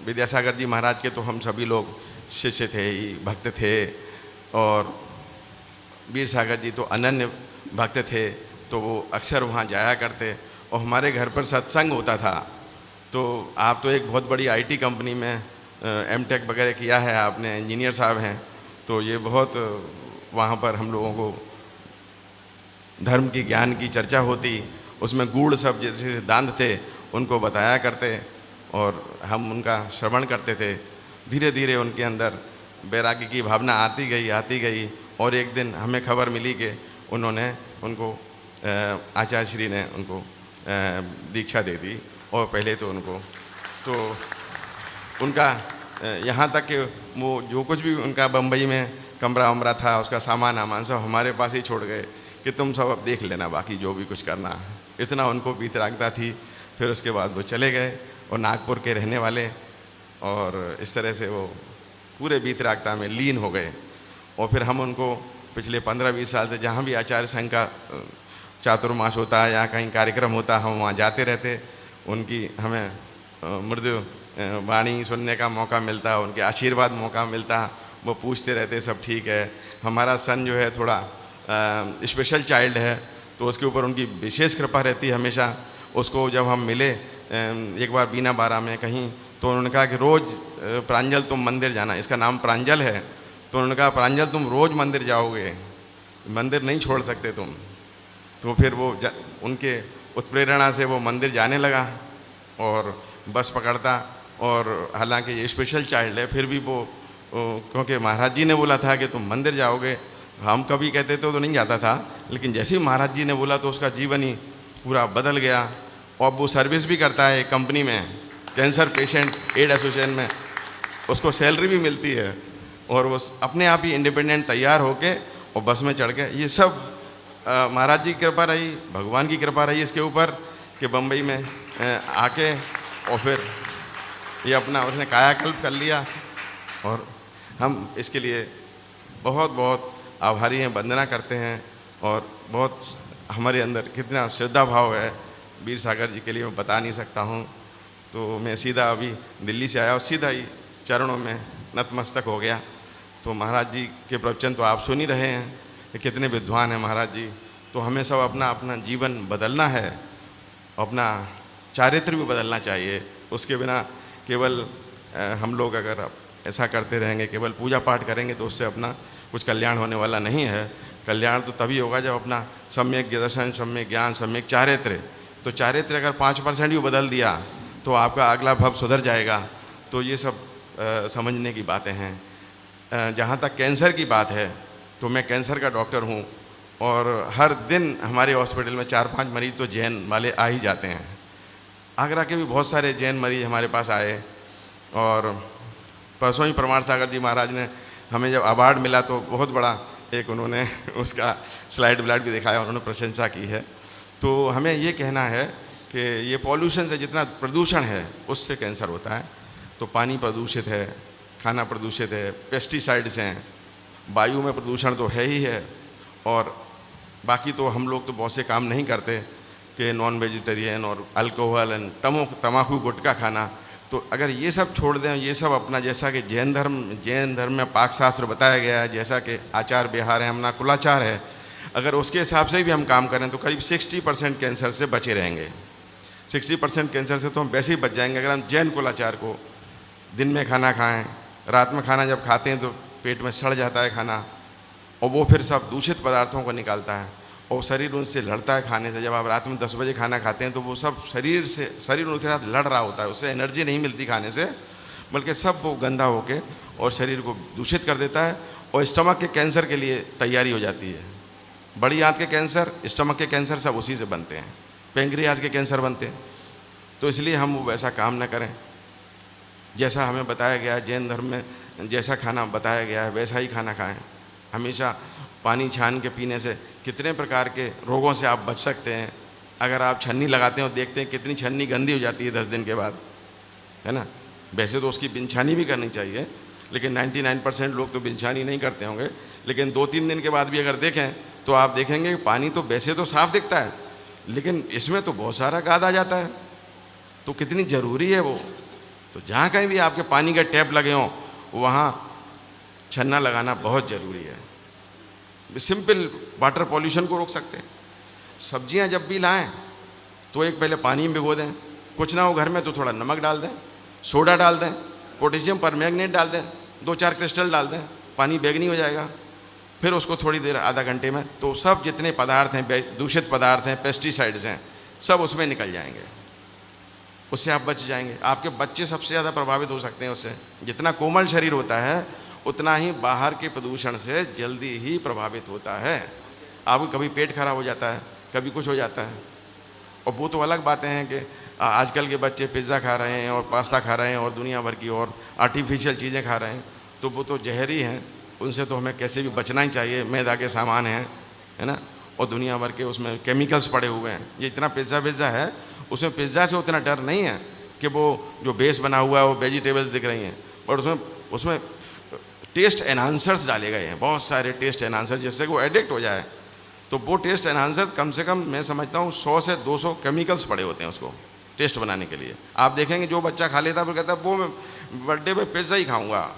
विद्यासागर जी महाराज के तो हम सभी लोग शिष्य थे ही, भक्त थे, और वीर सागर जी तो अनन्य भक्त थे, तो वो अक्सर वहाँ जाया करते और हमारे घर पर सत्संग होता था। तो आप तो एक बहुत बड़ी आईटी कंपनी में एमटेक वगैरह किया है आपने, इंजीनियर साहब हैं, तो ये बहुत वहाँ पर हम लोगों को धर्म की ज्ञान की चर्चा होती, उसमें गूढ़ सब जैसे सिद्धांत थे उनको बताया करते और हम उनका श्रवण करते थे। धीरे धीरे उनके अंदर वैराग्य की भावना आती गई और एक दिन हमें खबर मिली कि उन्होंने उनको आचार्य श्री ने उनको दीक्षा दे दी। और पहले तो उनको तो उनका यहाँ तक कि वो जो कुछ भी उनका बम्बई में कमरा वमरा था उसका सामान आमान सब हमारे पास ही छोड़ गए कि तुम सब अब देख लेना बाकी जो भी कुछ करना, इतना उनको वीतरागता थी। फिर उसके बाद वो चले गए और नागपुर के रहने वाले, और इस तरह से वो पूरे वीतरागता में लीन हो गए। और फिर हम उनको पिछले 15-20 साल से जहाँ भी आचार्य संघ का चातुर्मास होता है या कहीं कार्यक्रम होता है हम वहाँ जाते रहते, उनकी हमें मृदु वाणी सुनने का मौका मिलता, उनके आशीर्वाद मौका मिलता, वो पूछते रहते सब ठीक है। हमारा सन जो है थोड़ा स्पेशल चाइल्ड है तो उसके ऊपर उनकी विशेष कृपा रहती है हमेशा। उसको जब हम मिले एक बार बीना बारा में कहीं, तो उन्होंने कहा कि रोज़ प्रांजल तुम मंदिर जाना, इसका नाम प्रांजल है, तो उन्होंने कहा प्रांजल तुम रोज़ मंदिर जाओगे, मंदिर नहीं छोड़ सकते तुम। तो फिर वो उनके उत्प्रेरणा से वो मंदिर जाने लगा और बस पकड़ता। और हालांकि ये स्पेशल चाइल्ड है फिर भी वो क्योंकि महाराज जी ने बोला था कि तुम मंदिर जाओगे, हम कभी कहते तो नहीं जाता था, लेकिन जैसे ही महाराज जी ने बोला तो उसका जीवन ही पूरा बदल गया। और वो सर्विस भी करता है कंपनी में, कैंसर पेशेंट एड एसोसिएशन में, उसको सैलरी भी मिलती है और वो अपने आप ही इंडिपेंडेंट तैयार होके और बस में चढ़ के। ये सब महाराज जी की कृपा रही, भगवान की कृपा रही इसके ऊपर कि बम्बई में आके और फिर ये अपना उसने कायाकल्प कर लिया। और हम इसके लिए बहुत बहुत आभारी हैं, वंदना करते हैं। और बहुत हमारे अंदर कितना श्रद्धा भाव है वीर सागर जी के लिए मैं बता नहीं सकता हूँ। तो मैं सीधा अभी दिल्ली से आया और सीधा ही चरणों में नतमस्तक हो गया। तो महाराज जी के प्रवचन तो आप सुन ही रहे हैं कि कितने विद्वान हैं महाराज जी। तो हमें सब अपना अपना जीवन बदलना है, अपना चारित्र भी बदलना चाहिए। उसके बिना केवल हम लोग अगर ऐसा करते रहेंगे, केवल पूजा पाठ करेंगे, तो उससे अपना कुछ कल्याण होने वाला नहीं है। कल्याण तो तभी होगा जब अपना सम्यक दर्शन, सम्यक ज्ञान, सम्यक चारित्र, तो चारित्र अगर 5% भी बदल दिया तो आपका अगला भव सुधर जाएगा। तो ये सब समझने की बातें हैं। जहाँ तक कैंसर की बात है तो मैं कैंसर का डॉक्टर हूँ और हर दिन हमारे हॉस्पिटल में 4-5 मरीज तो जैन वाले आ ही जाते हैं। आगरा के भी बहुत सारे जैन मरीज हमारे पास आए। और परसों ही परमार सागर जी महाराज ने हमें जब अवार्ड मिला तो बहुत बड़ा एक उन्होंने उसका स्लाइड व्लाइड भी दिखाया, उन्होंने प्रशंसा की है। तो हमें ये कहना है कि ये पॉल्यूशन से, जितना प्रदूषण है उससे कैंसर होता है। तो पानी प्रदूषित है, खाना प्रदूषित है, पेस्टिसाइड्स हैं, वायु में प्रदूषण तो है ही है। और बाकी तो हम लोग तो बहुत से काम नहीं करते कि नॉन वेजिटेरियन और अल्कोहल एंड तम्बाकू गुटखा खाना। तो अगर ये सब छोड़ दें, ये सब अपना, जैसा कि जैन धर्म में पाक शास्त्र बताया गया है, जैसा कि आचार विहार है, अपना कुलाचार है, अगर उसके हिसाब से भी हम काम करें तो करीब 60% कैंसर से बचे रहेंगे। 60% कैंसर से तो हम वैसे ही बच जाएंगे अगर हम जैन कुलाचार को दिन में खाना खाएं। रात में खाना जब खाते हैं तो पेट में सड़ जाता है खाना और वो फिर सब दूषित पदार्थों को निकालता है और शरीर उनसे लड़ता है खाने से। जब आप रात में 10 बजे खाना खाते हैं तो वो सब शरीर उनके साथ लड़ रहा होता है, उससे एनर्जी नहीं मिलती खाने से, बल्कि सब वो गंदा होके और शरीर को दूषित कर देता है और स्टमक के कैंसर के लिए तैयारी हो जाती है। बड़ी आंत के कैंसर, स्टमक के कैंसर सब उसी से बनते हैं, पेंक्रियाज के कैंसर बनते हैं। तो इसलिए हम वो वैसा काम न करें जैसा हमें बताया गया है, जैन धर्म में जैसा खाना बताया गया है वैसा ही खाना खाएं। हमेशा पानी छान के पीने से कितने प्रकार के रोगों से आप बच सकते हैं। अगर आप छन्नी लगाते हैं और देखते हैं कितनी छन्नी गंदी हो जाती है 10 दिन के बाद, है ना। वैसे तो उसकी बिनछानी भी करनी चाहिए, लेकिन 99% लोग तो बिनछानी नहीं करते होंगे। लेकिन 2-3 दिन के बाद भी अगर देखें तो आप देखेंगे कि पानी तो वैसे तो साफ दिखता है, लेकिन इसमें तो बहुत सारा गाद आ जाता है। तो कितनी ज़रूरी है वो। तो जहाँ कहीं भी आपके पानी के टैप लगे हों वहाँ छन्ना लगाना बहुत ज़रूरी है। सिंपल वाटर पॉल्यूशन को रोक सकते हैं। सब्जियां जब भी लाएं तो एक पहले पानी में भिगो दें, कुछ ना हो घर में तो थोड़ा नमक डाल दें, सोडा डाल दें, पोटेशियम परमैंगनेट डाल दें, 2-4 क्रिस्टल डाल दें, पानी बैगनी हो जाएगा। फिर उसको थोड़ी देर आधा घंटे में तो सब जितने पदार्थ हैं, दूषित पदार्थ हैं, पेस्टिसाइड्स हैं, सब उसमें निकल जाएंगे, उससे आप बच जाएंगे। आपके बच्चे सबसे ज़्यादा प्रभावित हो सकते हैं उससे। जितना कोमल शरीर होता है उतना ही बाहर के प्रदूषण से जल्दी ही प्रभावित होता है। आपको कभी पेट खराब हो जाता है, कभी कुछ हो जाता है। और वो तो अलग बातें हैं कि आजकल के बच्चे पिज़्ज़ा खा रहे हैं और पास्ता खा रहे हैं और दुनिया भर की और आर्टिफिशियल चीज़ें खा रहे हैं, तो वो तो जहरी हैं, उनसे तो हमें कैसे भी बचना ही चाहिए। मैदा के सामान हैं, है ना, और दुनिया भर के उसमें केमिकल्स पड़े हुए हैं। ये इतना पिज़्ज़ा है, उसमें पिज़्ज़ा से उतना डर नहीं है कि वो जो बेस बना हुआ है वो वेजिटेबल्स दिख रही हैं, बट उसमें टेस्ट एनहांसर्स डाले गए हैं, बहुत सारे टेस्ट एनहांसर, जिससे वो एडिक्ट हो जाए। तो वो टेस्ट एनहांसर्स कम से कम मैं समझता हूँ 100 से 200 केमिकल्स पड़े होते हैं उसको टेस्ट बनाने के लिए। आप देखेंगे जो बच्चा खा लेता है वो कहता है वो मैं बर्थडे पे पिज़्ज़ा ही खाऊंगा,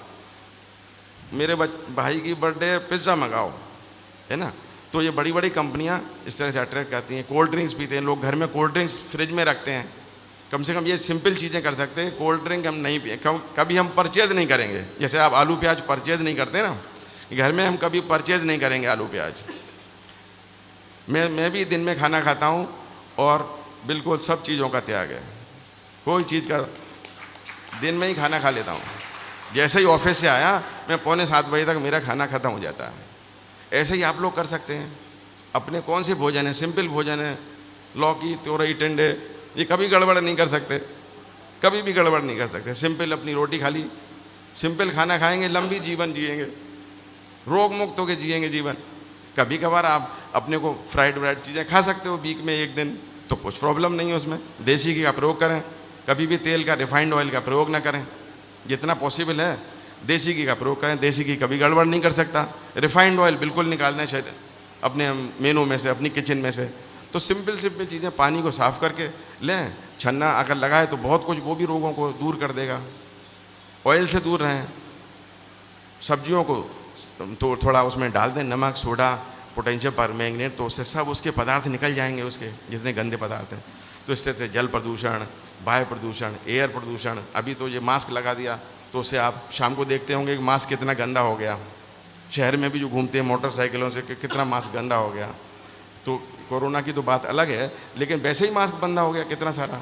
मेरे भाई की बर्थडे पिज़्ज़ा मंगाओ, है ना। तो ये बड़ी बड़ी कंपनियां इस तरह से अट्रैक्ट करती हैं। कोल्ड ड्रिंक्स पीते हैं लोग, घर में कोल्ड ड्रिंक्स फ्रिज में रखते हैं। कम से कम ये सिंपल चीज़ें कर सकते हैं। कोल्ड ड्रिंक हम नहीं पिए, कभी हम परचेज़ नहीं करेंगे। जैसे आप आलू प्याज परचेज़ नहीं करते ना, घर में हम कभी परचेज़ नहीं करेंगे आलू प्याज। मैं भी दिन में खाना खाता हूँ और बिल्कुल सब चीज़ों का त्याग है, कोई चीज़ का दिन में ही खाना खा लेता हूँ। जैसे ही ऑफिस से आया मैं 6:45 बजे तक मेरा खाना ख़त्म हो जाता है। ऐसे ही आप लोग कर सकते हैं। अपने कौन से भोजन है, सिंपल भोजन है, लौकी तोरई टिंडे, ये कभी गड़बड़ नहीं कर सकते, कभी भी गड़बड़ नहीं कर सकते। सिंपल अपनी रोटी खा ली, सिंपल खाना खाएंगे, लंबी जीवन जिएंगे, रोग मुक्त होकर जिएंगे जीवन। कभी कभार आप अपने को फ्राइड व्राइड चीज़ें खा सकते हो वीक में एक दिन, तो कुछ प्रॉब्लम नहीं है उसमें। देसी घी का प्रयोग करें, कभी भी तेल का, रिफाइंड ऑयल का प्रयोग ना करें। जितना पॉसिबल है देसी घी का प्रयोग करें। देसी घी कभी गड़बड़ नहीं कर सकता। रिफाइंड ऑयल बिल्कुल निकालना चाहिए अपने मेनू में से, अपनी किचन में से। तो सिंपल चीज़ें, पानी को साफ़ करके लें, छन्ना अगर लगाए तो बहुत कुछ वो भी रोगों को दूर कर देगा। ऑयल से दूर रहें। सब्जियों को तो थोड़ा उसमें डाल दें नमक, सोडा, पोटेशियम परमैंगनेट, तो उससे सब उसके पदार्थ निकल जाएंगे, उसके जितने गंदे पदार्थ हैं। तो इससे से जल प्रदूषण, वायु प्रदूषण, एयर प्रदूषण। अभी तो ये मास्क लगा दिया तो उससे आप शाम को देखते होंगे कि मास्क कितना गंदा हो गया। शहर में भी जो घूमते हैं मोटरसाइकिलों से, कितना मास्क गंदा हो गया। तो कोरोना की तो बात अलग है, लेकिन वैसे ही मास्क गंदा हो गया कितना सारा।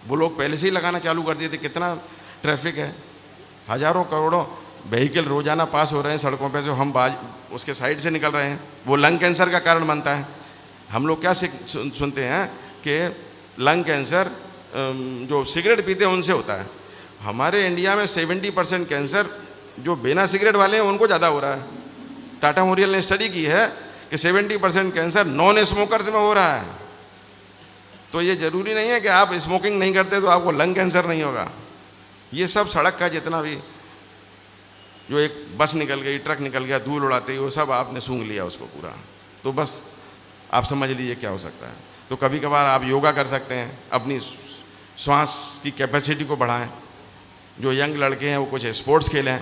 वो लोग पहले से ही लगाना चालू कर दिए थे। कितना ट्रैफिक है, हज़ारों करोड़ों व्हीकल रोज़ाना पास हो रहे हैं सड़कों पे से, हम उसके साइड से निकल रहे हैं। वो लंग कैंसर का कारण बनता है। हम लोग क्या सुनते हैं कि लंग कैंसर जो सिगरेट पीते हैं उनसे होता है। हमारे इंडिया में 70% कैंसर जो बिना सिगरेट वाले हैं उनको ज़्यादा हो रहा है। टाटा मेमोरियल ने स्टडी की है कि 70% कैंसर नॉन स्मोकर्स में हो रहा है। तो ये ज़रूरी नहीं है कि आप स्मोकिंग नहीं करते तो आपको लंग कैंसर नहीं होगा। ये सब सड़क का जितना भी जो एक बस निकल गई, ट्रक निकल गया, धूल उड़ाते ही वो सब आपने सूंघ लिया उसको पूरा। तो बस आप समझ लीजिए क्या हो सकता है। तो कभी कभार आप योगा कर सकते हैं, अपनी श्वास की कैपेसिटी को बढ़ाएं। जो यंग लड़के हैं वो कुछ स्पोर्ट्स खेलें।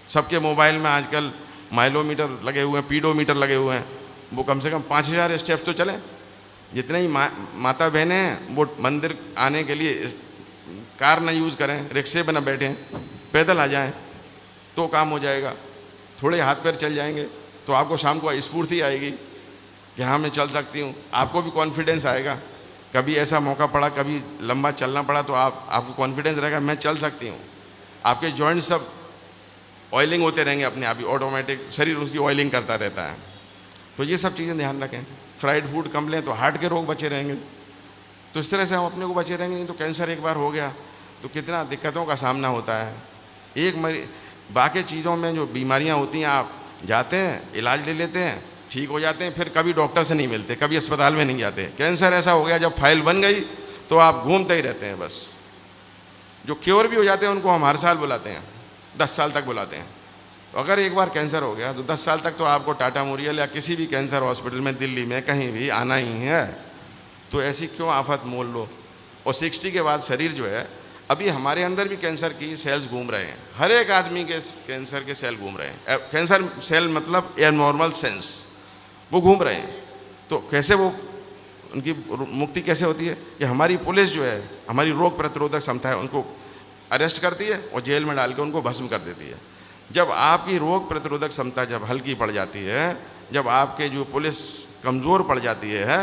सबके मोबाइल में आजकल माइलोमीटर लगे हुए हैं, पीडोमीटर लगे हुए हैं। वो कम से कम 5000 स्टेप्स तो चलें। जितने ही माता बहनें हैं वो मंदिर आने के लिए कार ना यूज़ करें, रिक्शे पर ना बैठें, पैदल आ जाएं तो काम हो जाएगा। थोड़े हाथ पैर चल जाएंगे तो आपको शाम को स्फूर्ति आएगी कि हाँ मैं चल सकती हूँ। आपको भी कॉन्फिडेंस आएगा। कभी ऐसा मौका पड़ा, कभी लंबा चलना पड़ा तो आपको कॉन्फिडेंस रहेगा मैं चल सकती हूँ। आपके जॉइंट सब ऑयलिंग होते रहेंगे अपने आप ही, ऑटोमेटिक शरीर उसकी ऑयलिंग करता रहता है। तो ये सब चीज़ें ध्यान रखें। फ्राइड फूड कम लें तो हार्ट के रोग बचे रहेंगे। तो इस तरह से हम अपने को बचे रहेंगे। नहीं तो कैंसर एक बार हो गया तो कितना दिक्कतों का सामना होता है। बाकी चीज़ों में जो बीमारियां होती हैं आप जाते हैं, इलाज ले लेते हैं, ठीक हो जाते हैं, फिर कभी डॉक्टर से नहीं मिलते, कभी अस्पताल में नहीं जाते। कैंसर ऐसा हो गया जब फाइल बन गई तो आप घूमते ही रहते हैं बस। जो क्योर भी हो जाते हैं उनको हम हर साल बुलाते हैं, 10 साल तक बुलाते हैं। तो अगर एक बार कैंसर हो गया तो 10 साल तक तो आपको टाटा मेमोरियल या किसी भी कैंसर हॉस्पिटल में दिल्ली में कहीं भी आना ही है। तो ऐसी क्यों आफत मोल लो। और 60 के बाद शरीर जो है अभी हमारे अंदर भी कैंसर की सेल्स घूम रहे हैं, हर एक आदमी के कैंसर के सेल घूम रहे हैं। कैंसर सेल मतलब एबनॉर्मल सेल्स, वो घूम रहे हैं। तो कैसे वो उनकी मुक्ति कैसे होती है? कि हमारी पुलिस जो है, हमारी रोग प्रतिरोधक क्षमता है, उनको अरेस्ट करती है और जेल में डाल के उनको भस्म कर देती है। जब आपकी रोग प्रतिरोधक क्षमता जब हल्की पड़ जाती है, जब आपके जो पुलिस कमज़ोर पड़ जाती है,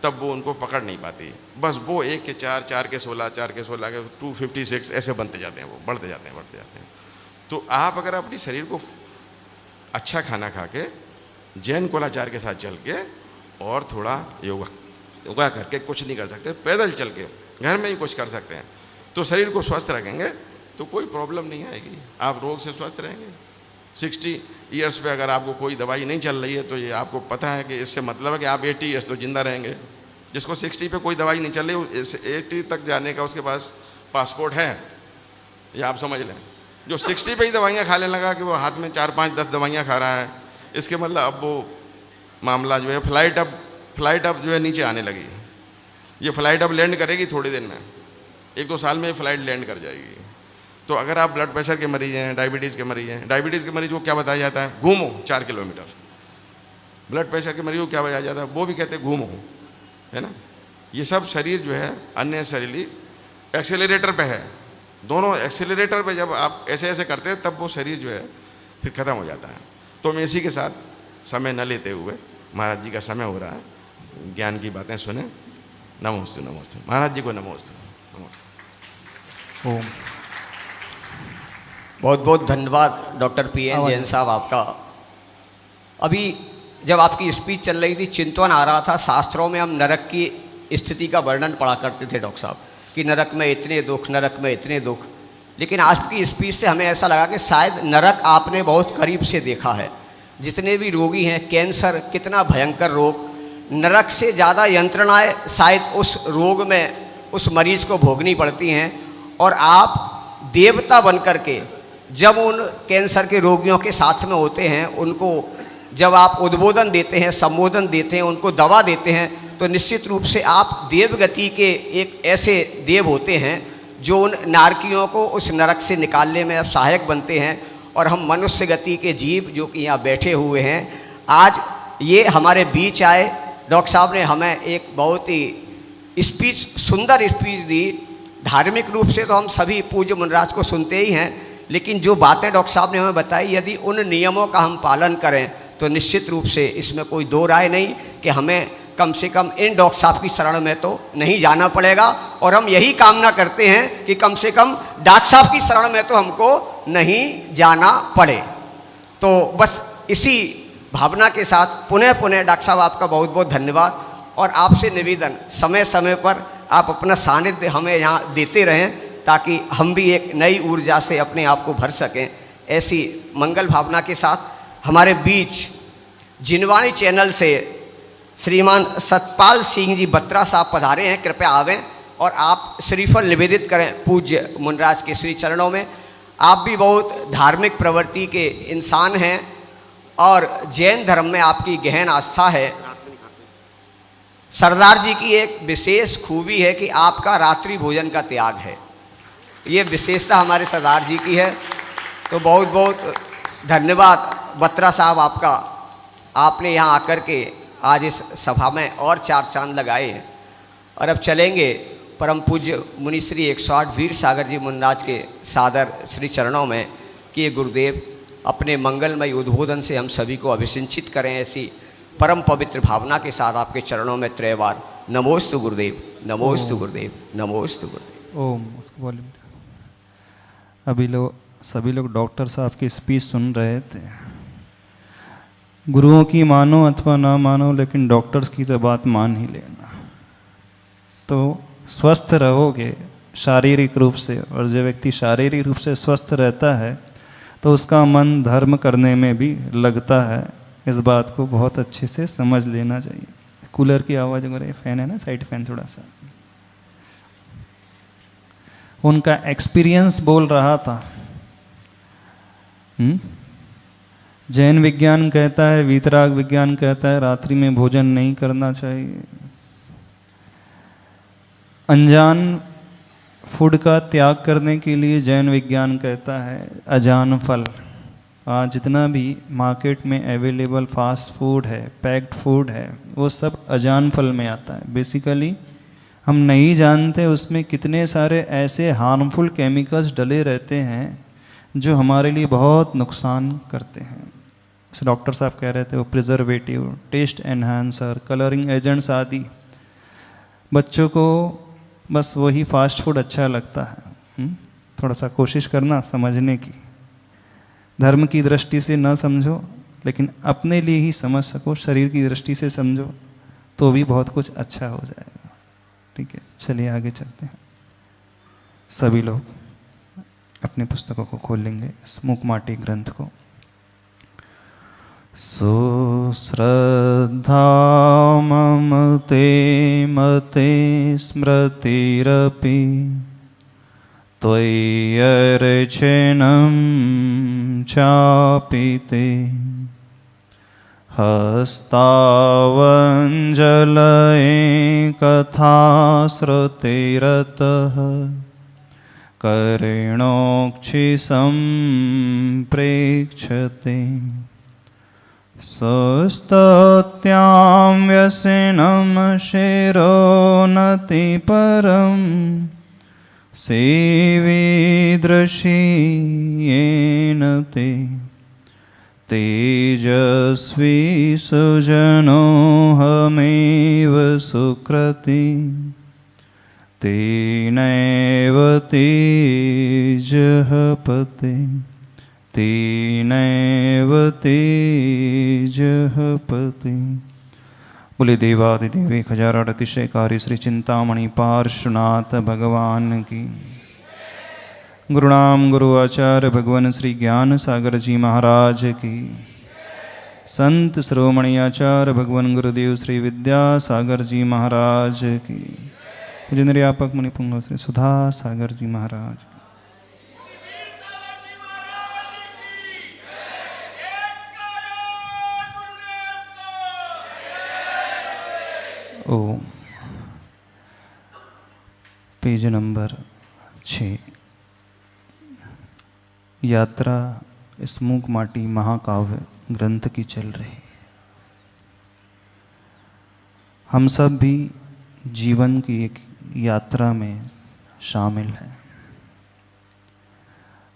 तब वो उनको पकड़ नहीं पाती। बस वो 1 के 4, 4 के 16, 4 के 16 के 256 ऐसे बनते जाते हैं, वो बढ़ते जाते हैं। तो आप अगर अपने शरीर को अच्छा खाना खा के, जैन कुलाचार के साथ चल के और थोड़ा योगा करके, कुछ नहीं कर सकते, पैदल चल के घर में ही कुछ कर सकते हैं, तो शरीर को स्वस्थ रखेंगे तो कोई प्रॉब्लम नहीं आएगी, आप रोग से स्वस्थ रहेंगे। 60 ईयर्स पे अगर आपको कोई दवाई नहीं चल रही है तो ये आपको पता है कि इससे मतलब है कि आप 80 ईयर्स तो ज़िंदा रहेंगे। जिसको 60 पे कोई दवाई नहीं चल रही, इस 80 तक जाने का उसके पास पासपोर्ट है, ये आप समझ लें। जो 60 पे ही दवाइयाँ खाने लगा कि वो हाथ में 4, 5, 10 दवाइयाँ खा रहा है, इसके मतलब अब वो मामला जो है फ्लाइट अब जो है नीचे आने लगी। ये फ्लाइट अब लैंड करेगी थोड़ी दिन में, 1-2 साल में फ्लाइट लैंड कर जाएगी। तो अगर आप ब्लड प्रेशर के मरीज हैं, डायबिटीज़ के मरीज हैं, डायबिटीज़ के मरीज को क्या बताया जाता है? घूमो 4 किलोमीटर। ब्लड प्रेशर के मरीज को क्या बताया जाता है? वो भी कहते हैं घूमो, है ना। ये सब शरीर जो है अननेसेसरीली एक्सेलरेटर पे है। दोनों एक्सेलरेटर पे जब आप ऐसे ऐसे करते हैं, तब वो शरीर जो है फिर ख़त्म हो जाता है। तो मैं इसी के साथ समय न लेते हुए, महाराज जी का समय हो रहा है, ज्ञान की बातें सुने। नमोस्तु नमोस्तु महाराज जी को नमोस्तु नमोस्तु। ओम। बहुत बहुत धन्यवाद डॉक्टर PN जैन साहब आपका। अभी जब आपकी स्पीच चल रही थी, चिंतन आ रहा था, शास्त्रों में हम नरक की स्थिति का वर्णन पढ़ा करते थे डॉक्टर साहब, कि नरक में इतने दुख, नरक में इतने दुख। लेकिन आज की स्पीच से हमें ऐसा लगा कि शायद नरक आपने बहुत करीब से देखा है। जितने भी रोगी हैं, कैंसर कितना भयंकर रोग, नरक से ज़्यादा यंत्रणाएँ शायद उस रोग में उस मरीज को भोगनी पड़ती हैं। और आप देवता बन कर के जब उन कैंसर के रोगियों के साथ में होते हैं, उनको जब आप उद्बोधन देते हैं, संबोधन देते हैं, उनको दवा देते हैं, तो निश्चित रूप से आप देवगति के एक ऐसे देव होते हैं जो उन नारकियों को उस नरक से निकालने में सहायक बनते हैं। और हम मनुष्य गति के जीव जो कि यहाँ बैठे हुए हैं, आज ये हमारे बीच आए। डॉक्टर साहब ने हमें एक बहुत ही स्पीच, सुंदर स्पीच दी। धार्मिक रूप से तो हम सभी पूज्य मुनिराज को सुनते ही हैं, लेकिन जो बातें डॉक्टर साहब ने हमें बताई, यदि उन नियमों का हम पालन करें तो निश्चित रूप से इसमें कोई दो राय नहीं कि हमें कम से कम इन डॉक्टर साहब की शरण में तो नहीं जाना पड़ेगा। और हम यही कामना करते हैं कि कम से कम डॉक्टर साहब की शरण में तो हमको नहीं जाना पड़े। तो बस इसी भावना के साथ पुनः डॉक्टर साहब आपका बहुत बहुत धन्यवाद। और आपसे निवेदन, समय समय पर आप अपना सानिध्य हमें यहाँ देते रहें, ताकि हम भी एक नई ऊर्जा से अपने आप को भर सकें। ऐसी मंगल भावना के साथ हमारे बीच जिनवाणी चैनल से श्रीमान सतपाल सिंह जी बत्रा साहब पधारे हैं। कृपया आवें और आप श्रीफल निवेदित करें पूज्य मुनिराज के श्री चरणों में। आप भी बहुत धार्मिक प्रवृत्ति के इंसान हैं और जैन धर्म में आपकी गहन आस्था है। सरदार जी की एक विशेष खूबी है कि आपका रात्रि भोजन का त्याग है। ये विशेषता हमारे सरदार जी की है। तो बहुत बहुत धन्यवाद बत्रा साहब आपका, आपने यहाँ आकर के आज इस सभा में और 4 चांद लगाए हैं। और अब चलेंगे परम पूज्य मुनिश्री 108 वीर सागर जी मुनिराज के सादर श्री चरणों में कि ये गुरुदेव अपने मंगलमय उद्बोधन से हम सभी को अभिसिंचित करें। ऐसी परम पवित्र भावना के साथ आपके चरणों में त्रयवार नमोस्तु गुरुदेव, नमोस्तु गुरुदेव, नमोस्तु गुरुदेव। ओम। उसको वॉल्यूम। अभी सभी लोग डॉक्टर साहब की स्पीच सुन रहे थे। गुरुओं की मानो अथवा ना मानो, लेकिन डॉक्टर्स की तो बात मान ही लेना। तो स्वस्थ रहोगे शारीरिक रूप से, और जो व्यक्ति शारीरिक रूप से स्वस्थ रहता है तो उसका मन धर्म करने में भी लगता है। इस बात को बहुत अच्छे से समझ लेना चाहिए। कूलर की आवाज़ वगैरह, फैन है ना, साइड फैन थोड़ा सा। उनका एक्सपीरियंस बोल रहा था। जैन विज्ञान कहता है, वीतराग विज्ञान कहता है रात्रि में भोजन नहीं करना चाहिए। अनजान फूड का त्याग करने के लिए जैन विज्ञान कहता है अजान फल। आज जितना भी मार्केट में अवेलेबल फास्ट फूड है, पैक्ड फूड है, वो सब अजान फल में आता है। बेसिकली हम नहीं जानते उसमें कितने सारे ऐसे हार्मफुल केमिकल्स डले रहते हैं जो हमारे लिए बहुत नुकसान करते हैं। जैसे डॉक्टर साहब कह रहे थे, वो preservative, taste enhancer, colouring agents आदि। बच्चों को बस वही फास्ट फूड अच्छा लगता है। थोड़ा सा कोशिश करना समझने की, धर्म की दृष्टि से न समझो लेकिन अपने लिए ही समझ सको, शरीर की दृष्टि से समझो तो भी बहुत कुछ अच्छा हो जाएगा। ठीक है, चलिए आगे चलते हैं। सभी लोग अपने पुस्तकों को खोल लेंगे, मूकमाटी ग्रंथ को। सो श्रद्धा मम ते मते स्मृतिरपि त्वय्यर्चनं चापि ते हस्तावञ्जलये कथा श्रुतिरतः करेणोक्षि सम्प्रेक्ष्यते स्वस्तत्यां व्यसनं शिरोनति परम् सेवीदृशी येन ते तेजस्वी सुजनोऽहमेव सुकृति तेनैव तेजः पते तेनैव तेजः पते। बोले देवादिदेव 1008 अतिशयकारी श्री चिंतामणि पार्श्वनाथ भगवान की। गुरुनाम गुरु आचार्य भगवान श्री ज्ञान सागर जी महाराज की। संत शिरोमणि आचार्य भगवान गुरुदेव श्री विद्यासागर जी महाराज की। जिन्द्रियापक मुनिपुंग श्री सुधा सागर जी महाराज। ओम। Page number 6। यात्रा इस मूकमाटी महाकाव्य ग्रंथ की चल रही। हम सब भी जीवन की एक यात्रा में शामिल हैं।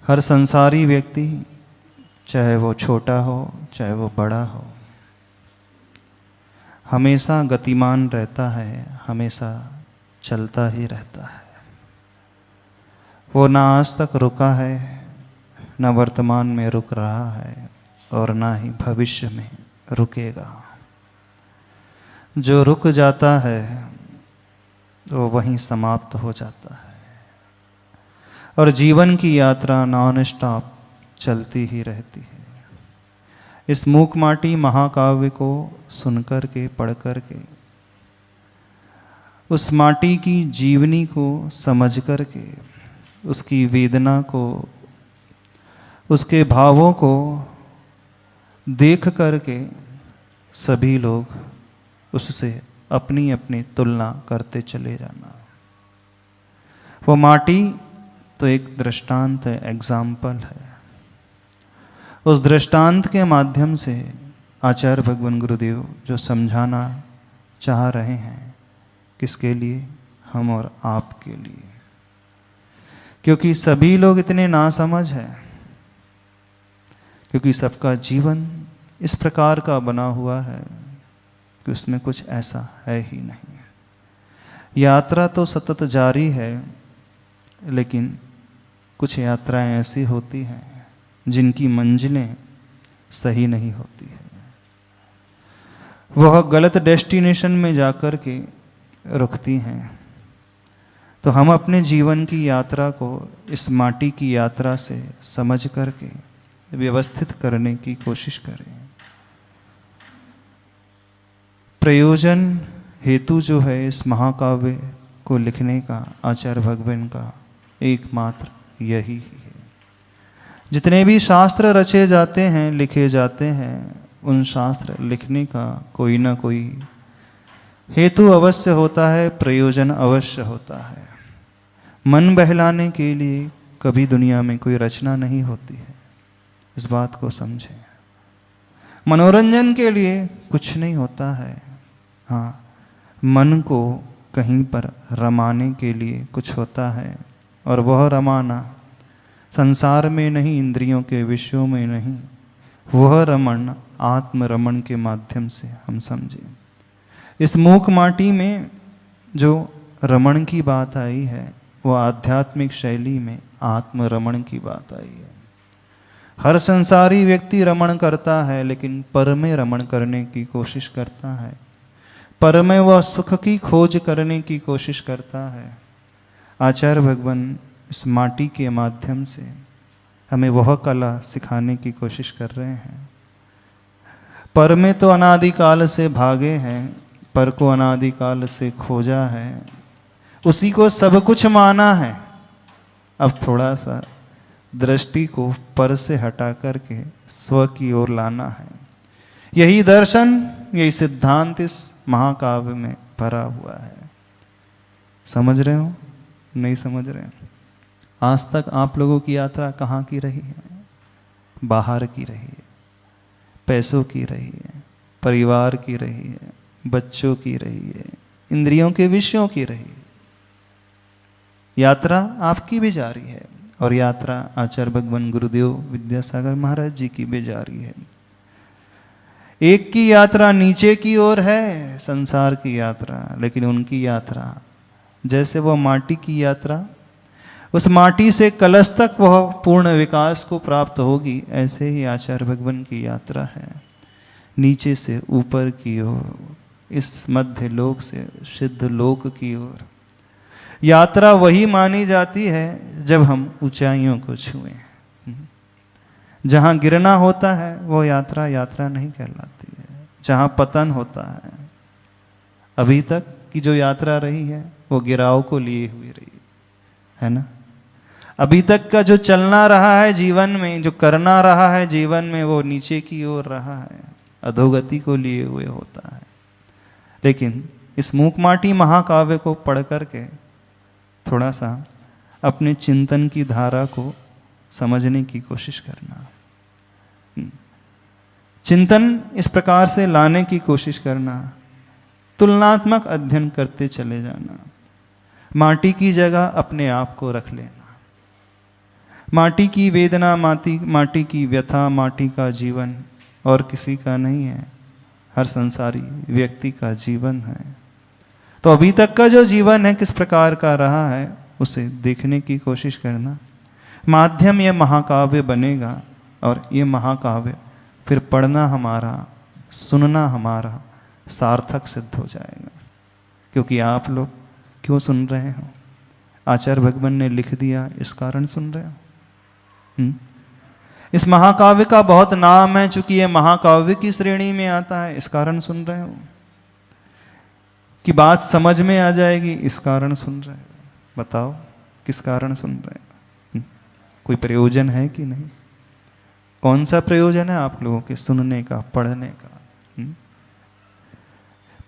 हर संसारी व्यक्ति, चाहे वो छोटा हो चाहे वो बड़ा हो, हमेशा गतिमान रहता है, हमेशा चलता ही रहता है। वो ना आज तक रुका है, न वर्तमान में रुक रहा है और ना ही भविष्य में रुकेगा। जो रुक जाता है वो वहीं समाप्त हो जाता है और जीवन की यात्रा नॉन स्टॉप चलती ही रहती है। इस मूकमाटी महाकाव्य को सुनकर के, पढ़ कर के, उस माटी की जीवनी को समझ कर के, उसकी वेदना को, उसके भावों को देख करके सभी लोग उससे अपनी अपनी तुलना करते चले जाना। वो माटी तो एक दृष्टांत है, एग्जाम्पल है। उस दृष्टांत के माध्यम से आचार्य भगवान गुरुदेव जो समझाना चाह रहे हैं, किसके लिए? हम और आपके लिए। क्योंकि सभी लोग इतने नासमझ हैं, क्योंकि सबका जीवन इस प्रकार का बना हुआ है कि उसमें कुछ ऐसा है ही नहीं। यात्रा तो सतत जारी है, लेकिन कुछ यात्राएं ऐसी होती हैं जिनकी मंजिलें सही नहीं होती है। वह गलत डेस्टिनेशन में जाकर के रुकती हैं। तो हम अपने जीवन की यात्रा को इस माटी की यात्रा से समझ करके व्यवस्थित करने की कोशिश करें। प्रयोजन हेतु जो है इस महाकाव्य को लिखने का आचार्य भगवान का एकमात्र यही है। जितने भी शास्त्र रचे जाते हैं, लिखे जाते हैं, उन शास्त्र लिखने का कोई ना कोई हेतु अवश्य होता है, प्रयोजन अवश्य होता है। मन बहलाने के लिए कभी दुनिया में कोई रचना नहीं होती है, इस बात को समझें। मनोरंजन के लिए कुछ नहीं होता है। हाँ, मन को कहीं पर रमाने के लिए कुछ होता है, और वह रमाना संसार में नहीं, इंद्रियों के विषयों में नहीं, वह रमण आत्मरमण के माध्यम से हम समझें। इस मूक माटी में जो रमण की बात आई है, वह आध्यात्मिक शैली में आत्मरमण की बात आई है। हर संसारी व्यक्ति रमण करता है, लेकिन पर में रमण करने की कोशिश करता है, पर में वह सुख की खोज करने की कोशिश करता है। आचार्य भगवान इस माटी के माध्यम से हमें वह कला सिखाने की कोशिश कर रहे हैं। पर में तो अनादिकाल से भागे हैं, पर को अनादिकाल से खोजा है, उसी को सब कुछ माना है। अब थोड़ा सा दृष्टि को पर से हटा करके स्व की ओर लाना है। यही दर्शन, यही सिद्धांत इस महाकाव्य में भरा हुआ है। समझ रहे हो? नहीं समझ रहे? आज तक आप लोगों की यात्रा कहाँ की रही है? बाहर की रही है, पैसों की रही है, परिवार की रही है, बच्चों की रही है, इंद्रियों के विषयों की रही है। यात्रा आपकी भी जारी है, और यात्रा आचार्य भगवान गुरुदेव विद्यासागर महाराज जी की भी जारी है। एक की यात्रा नीचे की ओर है, संसार की यात्रा, लेकिन उनकी यात्रा जैसे वह माटी की यात्रा, उस माटी से कलश तक वह पूर्ण विकास को प्राप्त होगी, ऐसे ही आचार्य भगवान की यात्रा है, नीचे से ऊपर की ओर, इस मध्य लोक से सिद्ध लोक की ओर। यात्रा वही मानी जाती है जब हम ऊंचाइयों को छुएं। जहाँ गिरना होता है वो यात्रा यात्रा नहीं कहलाती है, जहाँ पतन होता है। अभी तक की जो यात्रा रही है वो गिराव को लिए हुई रही है ना। अभी तक का जो चलना रहा है जीवन में, जो करना रहा है जीवन में, वो नीचे की ओर रहा है, अधोगति को लिए हुए होता है। लेकिन इस मूक माटी महाकाव्य को पढ़ करके थोड़ा सा अपने चिंतन की धारा को समझने की कोशिश करना, चिंतन इस प्रकार से लाने की कोशिश करना, तुलनात्मक अध्ययन करते चले जाना, माटी की जगह अपने आप को रख लेना। माटी की वेदना, माटी की व्यथा, माटी का जीवन और किसी का नहीं है, हर संसारी व्यक्ति का जीवन है। तो अभी तक का जो जीवन है किस प्रकार का रहा है उसे देखने की कोशिश करना। माध्यम यह महाकाव्य बनेगा, और ये महाकाव्य फिर पढ़ना हमारा, सुनना हमारा सार्थक सिद्ध हो जाएगा। क्योंकि आप लोग क्यों सुन रहे हो? आचार्य भगवान ने लिख दिया, इस कारण सुन रहे हो। इस महाकाव्य का बहुत नाम है, चूंकि यह महाकाव्य की श्रेणी में आता है, इस कारण सुन रहे हो। कि बात समझ में आ जाएगी, इस कारण सुन रहे हो। बताओ किस कारण सुन रहे हो? कोई प्रयोजन है कि नहीं? कौन सा प्रयोजन है आप लोगों के सुनने का, पढ़ने का?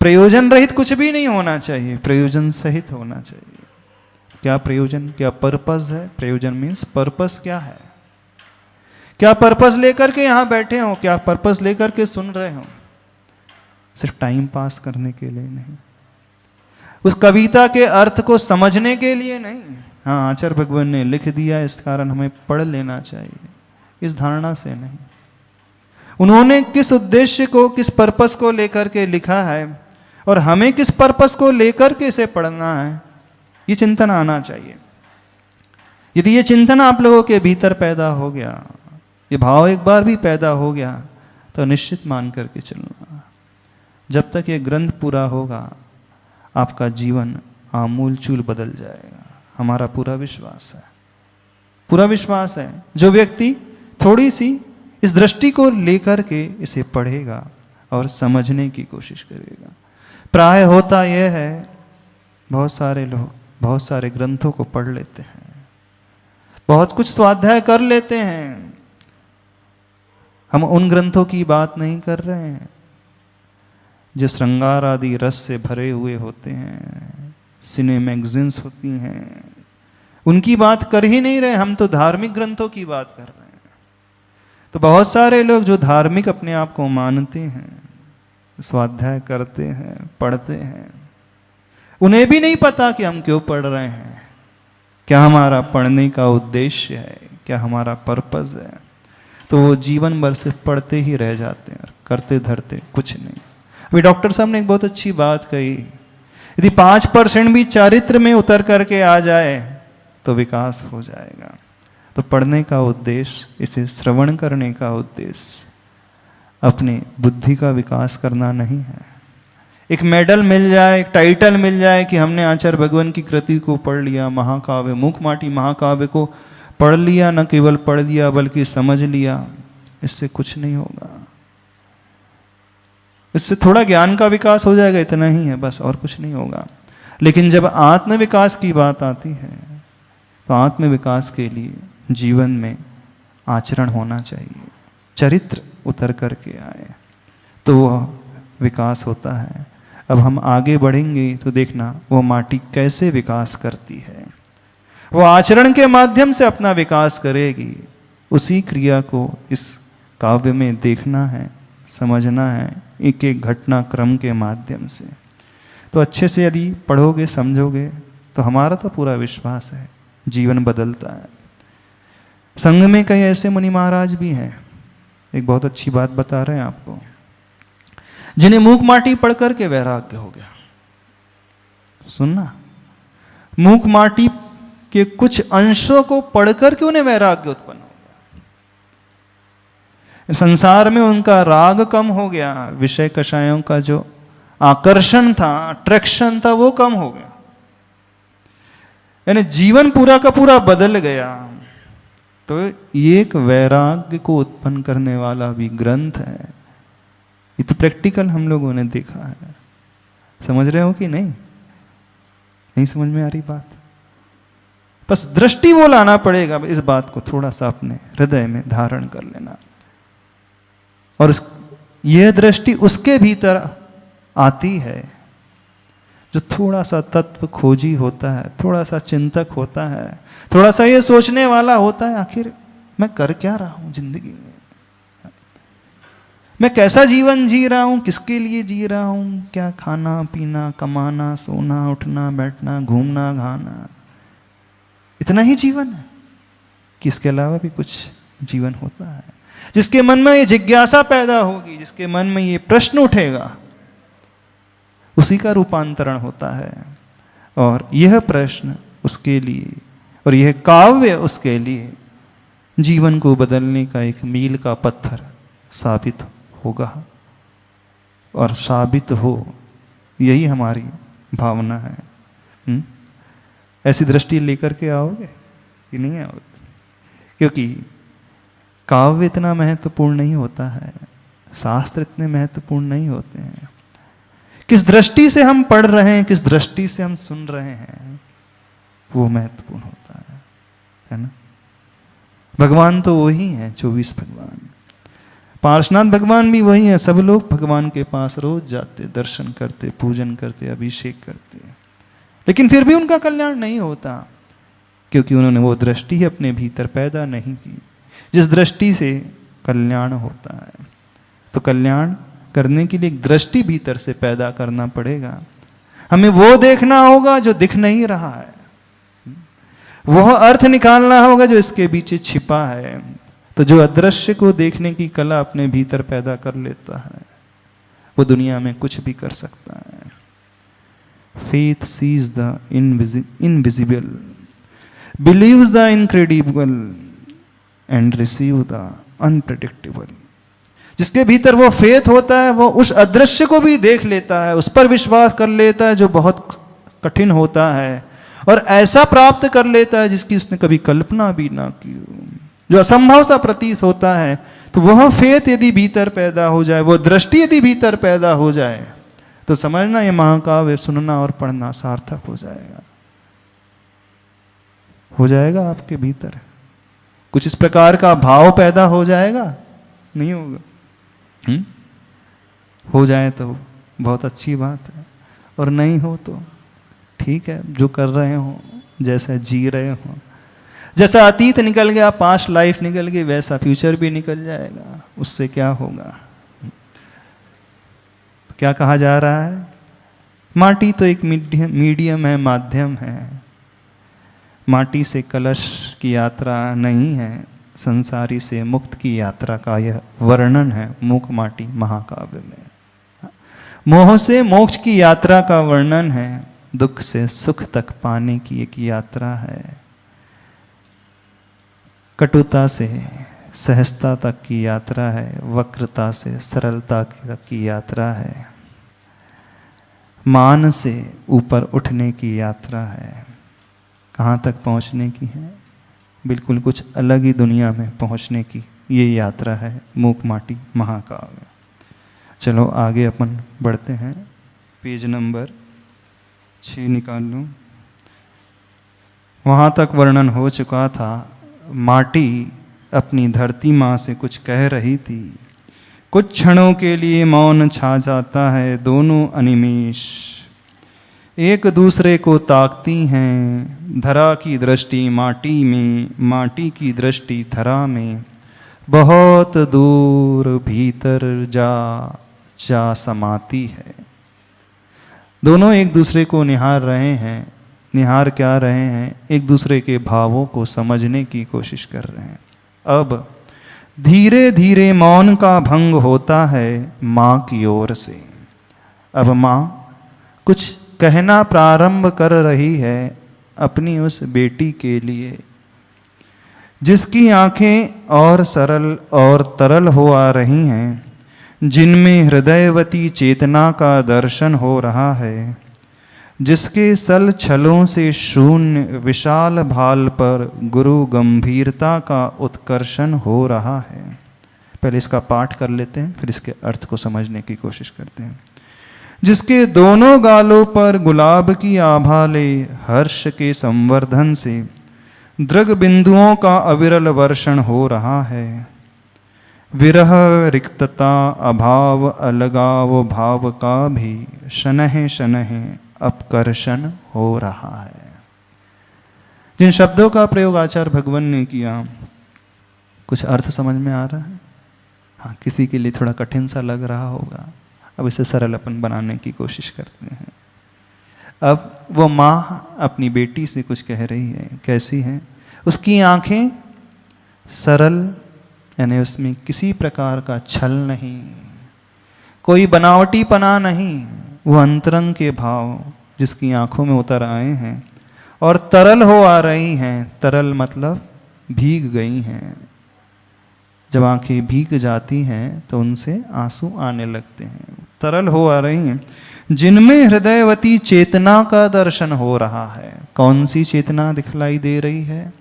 प्रयोजन रहित कुछ भी नहीं होना चाहिए, प्रयोजन सहित होना चाहिए। क्या प्रयोजन, क्या पर्पस है? प्रयोजन मीन्स पर्पस क्या है? क्या पर्पस लेकर के यहां बैठे हो? क्या पर्पस लेकर के सुन रहे हो? सिर्फ टाइम पास करने के लिए नहीं, उस कविता के अर्थ को समझने के लिए नहीं। हाँ, आचार्य भगवान ने लिख दिया, इस कारण हमें पढ़ लेना चाहिए, इस धारणा से नहीं। उन्होंने किस उद्देश्य को, किस पर्पस को लेकर के लिखा है, और हमें किस पर्पस को लेकर के इसे पढ़ना है, ये चिंतन आना चाहिए। यदि ये चिंतन आप लोगों के भीतर पैदा हो गया, ये भाव एक बार भी पैदा हो गया, तो निश्चित मान करके चलना, जब तक ये ग्रंथ पूरा होगा आपका जीवन आमूल चूल बदल जाएगा। हमारा पूरा विश्वास है, पूरा विश्वास है। जो व्यक्ति थोड़ी सी इस दृष्टि को लेकर के इसे पढ़ेगा और समझने की कोशिश करेगा। प्राय होता यह है, बहुत सारे लोग बहुत सारे ग्रंथों को पढ़ लेते हैं, बहुत कुछ स्वाध्याय कर लेते हैं। हम उन ग्रंथों की बात नहीं कर रहे हैं जो श्रृंगार आदि रस से भरे हुए होते हैं, सिने मैगजीन्स होती हैं, उनकी बात कर ही नहीं रहे, हम तो धार्मिक ग्रंथों की बात कर रहे हैं। तो बहुत सारे लोग जो धार्मिक अपने आप को मानते हैं, स्वाध्याय करते हैं, पढ़ते हैं, उन्हें भी नहीं पता कि हम क्यों पढ़ रहे हैं, क्या हमारा पढ़ने का उद्देश्य है, क्या हमारा पर्पस है। तो वो जीवन भर सिर्फ पढ़ते ही रह जाते हैं, करते धरते कुछ नहीं। अभी डॉक्टर साहब ने एक बहुत अच्छी बात कही, यदि 5% भी चारित्र में उतर करके आ जाए तो विकास हो जाएगा। तो पढ़ने का उद्देश्य, इसे श्रवण करने का उद्देश्य अपनी बुद्धि का विकास करना नहीं है। एक मेडल मिल जाए, एक टाइटल मिल जाए कि हमने आचार्य भगवान की कृति को पढ़ लिया, महाकाव्य मूकमाटी महाकाव्य को पढ़ लिया, न केवल पढ़ लिया बल्कि समझ लिया, इससे कुछ नहीं होगा। इससे थोड़ा ज्ञान का विकास हो जाएगा, इतना ही है बस, और कुछ नहीं होगा। लेकिन जब आत्म विकास की बात आती है तो आत्म विकास के लिए जीवन में आचरण होना चाहिए, चरित्र उतर करके आए तो वह विकास होता है। अब हम आगे बढ़ेंगे तो देखना वो माटी कैसे विकास करती है। वो आचरण के माध्यम से अपना विकास करेगी। उसी क्रिया को इस काव्य में देखना है, समझना है, एक एक घटनाक्रम के माध्यम से। तो अच्छे से यदि पढ़ोगे, समझोगे तो हमारा तो पूरा विश्वास है जीवन बदलता है। संघ में कई ऐसे मुनि महाराज भी हैं, एक बहुत अच्छी बात बता रहे हैं आपको, जिन्हें मूक माटी पढ़ करके वैराग्य हो गया। सुनना, मूक माटी के कुछ अंशों को पढ़ करके उन्हें वैराग्य उत्पन्न हो गया। संसार में उनका राग कम हो गया, विषय कषायों का जो आकर्षण था, अट्रैक्शन था, वो कम हो गया। यानी जीवन पूरा का पूरा बदल गया। तो एक वैराग्य को उत्पन्न करने वाला भी ग्रंथ है। ये तो प्रैक्टिकल हम लोगों ने देखा है। समझ रहे हो कि नहीं? नहीं समझ में आ रही बात? बस दृष्टि वो लाना पड़ेगा, इस बात को थोड़ा सा अपने हृदय में धारण कर लेना। और यह दृष्टि उसके भीतर आती है जो थोड़ा सा तत्व खोजी होता है, थोड़ा सा चिंतक होता है, थोड़ा सा ये सोचने वाला होता है, आखिर मैं कर क्या रहा हूं जिंदगी में, मैं कैसा जीवन जी रहा हूं, किसके लिए जी रहा हूं, क्या खाना पीना, कमाना, सोना, उठना, बैठना, घूमना, घाना, इतना ही जीवन है कि इसके अलावा भी कुछ जीवन होता है। जिसके मन में ये जिज्ञासा पैदा होगी, जिसके मन में ये प्रश्न उठेगा, उसी का रूपांतरण होता है। और यह प्रश्न उसके लिए और यह काव्य उसके लिए जीवन को बदलने का एक मील का पत्थर साबित होगा। और साबित हो, यही हमारी भावना है। ऐसी दृष्टि लेकर के आओगे कि नहीं आओगे? क्योंकि काव्य इतना महत्वपूर्ण नहीं होता है, शास्त्र इतने महत्वपूर्ण नहीं होते हैं। किस दृष्टि से हम पढ़ रहे हैं, किस दृष्टि से हम सुन रहे हैं, वो महत्वपूर्ण होता है ना? भगवान तो वही हैं, 24 भगवान। पार्श्वनाथ भगवान भी वही हैं। सब लोग भगवान के पास रोज जाते, दर्शन करते, पूजन करते, अभिषेक करते, लेकिन फिर भी उनका कल्याण नहीं होता, क्योंकि उन्होंने वो दृष्टि अपने भीतर पैदा नहीं की जिस दृष्टि से कल्याण होता है। तो कल्याण करने के लिए एक दृष्टि भीतर से पैदा करना पड़ेगा। हमें वो देखना होगा जो दिख नहीं रहा है, वह अर्थ निकालना होगा जो इसके पीछे छिपा है। तो जो अदृश्य को देखने की कला अपने भीतर पैदा कर लेता है, वो दुनिया में कुछ भी कर सकता है। Faith sees the invisible, believes the incredible and receives the unpredictable। जिसके भीतर वो फेथ होता है, वो उस अदृश्य को भी देख लेता है, उस पर विश्वास कर लेता है जो बहुत कठिन होता है, और ऐसा प्राप्त कर लेता है जिसकी उसने कभी कल्पना भी ना की, जो असंभव सा प्रतीत होता है। तो वह फेथ यदि भीतर पैदा हो जाए, वो दृष्टि यदि भीतर पैदा हो जाए, तो समझना ये महाकाव्य सुनना और पढ़ना सार्थक हो जाएगा। हो जाएगा आपके भीतर कुछ इस प्रकार का भाव पैदा हो जाएगा? नहीं होगा? हो जाए तो बहुत अच्छी बात है, और नहीं हो तो ठीक है, जो कर रहे हो जैसा जी रहे हो। जैसा अतीत निकल गया, पास्ट लाइफ निकल गई, वैसा फ्यूचर भी निकल जाएगा। उससे क्या होगा? क्या कहा जा रहा है? माटी तो एक मीडियम है, माध्यम है। माटी से कलश की यात्रा नहीं है, संसारी से मुक्त की यात्रा का यह वर्णन है मूक माटी महाकाव्य में। मोह से मोक्ष की यात्रा का वर्णन है, दुख से सुख तक पाने की एक यात्रा है। कटुता से सहजता तक की यात्रा है, वक्रता से सरलता तक की यात्रा है, मान से ऊपर उठने की यात्रा है। कहाँ तक पहुँचने की है? बिल्कुल कुछ अलग ही दुनिया में पहुँचने की ये यात्रा है मूक माटी महाकाव्य। चलो आगे अपन बढ़ते हैं। पेज नंबर 6 निकाल लूँ। वहाँ तक वर्णन हो चुका था। माटी अपनी धरती माँ से कुछ कह रही थी। कुछ क्षणों के लिए मौन छा जाता है, दोनों अनिमेष एक दूसरे को ताकती हैं। धरा की दृष्टि माटी में, माटी की दृष्टि धरा में, बहुत दूर भीतर जा समाती है। दोनों एक दूसरे को निहार रहे हैं। निहार क्या रहे हैं? एक दूसरे के भावों को समझने की कोशिश कर रहे हैं। अब धीरे धीरे मौन का भंग होता है माँ की ओर से। अब माँ कुछ कहना प्रारंभ कर रही है अपनी उस बेटी के लिए, जिसकी आंखें और सरल और तरल हो आ रही हैं, जिनमें हृदयवती चेतना का दर्शन हो रहा है, जिसके सल छलों से शून्य विशाल भाल पर गुरु गंभीरता का उत्कर्षण हो रहा है। पहले इसका पाठ कर लेते हैं, फिर इसके अर्थ को समझने की कोशिश करते हैं। जिसके दोनों गालों पर गुलाब की आभा ले हर्ष के संवर्धन से दृग बिंदुओं का अविरल वर्षण हो रहा है। विरह, रिक्तता, अभाव, अलगाव भाव का भी शनह शनह अपकर्षण हो रहा है। जिन शब्दों का प्रयोग आचार्य भगवान ने किया, कुछ अर्थ समझ में आ रहा है? हाँ, किसी के लिए थोड़ा कठिन सा लग रहा होगा। अब इसे सरल अपन बनाने की कोशिश करते हैं। अब वो माँ अपनी बेटी से कुछ कह रही है। कैसी है? उसकी आंखें सरल, यानी उसमें किसी प्रकार का छल नहीं, कोई बनावटीपना नहीं। वो अंतरंग के भाव जिसकी आंखों में उतर आए हैं और तरल हो आ रही हैं। तरल मतलब भीग गई हैं। जब आंखें भीग जाती हैं तो उनसे आंसू आने लगते हैं। तरल हो आ रही हैं, जिनमें हृदयवती चेतना का दर्शन हो रहा है। कौन सी चेतना दिखलाई दे रही है?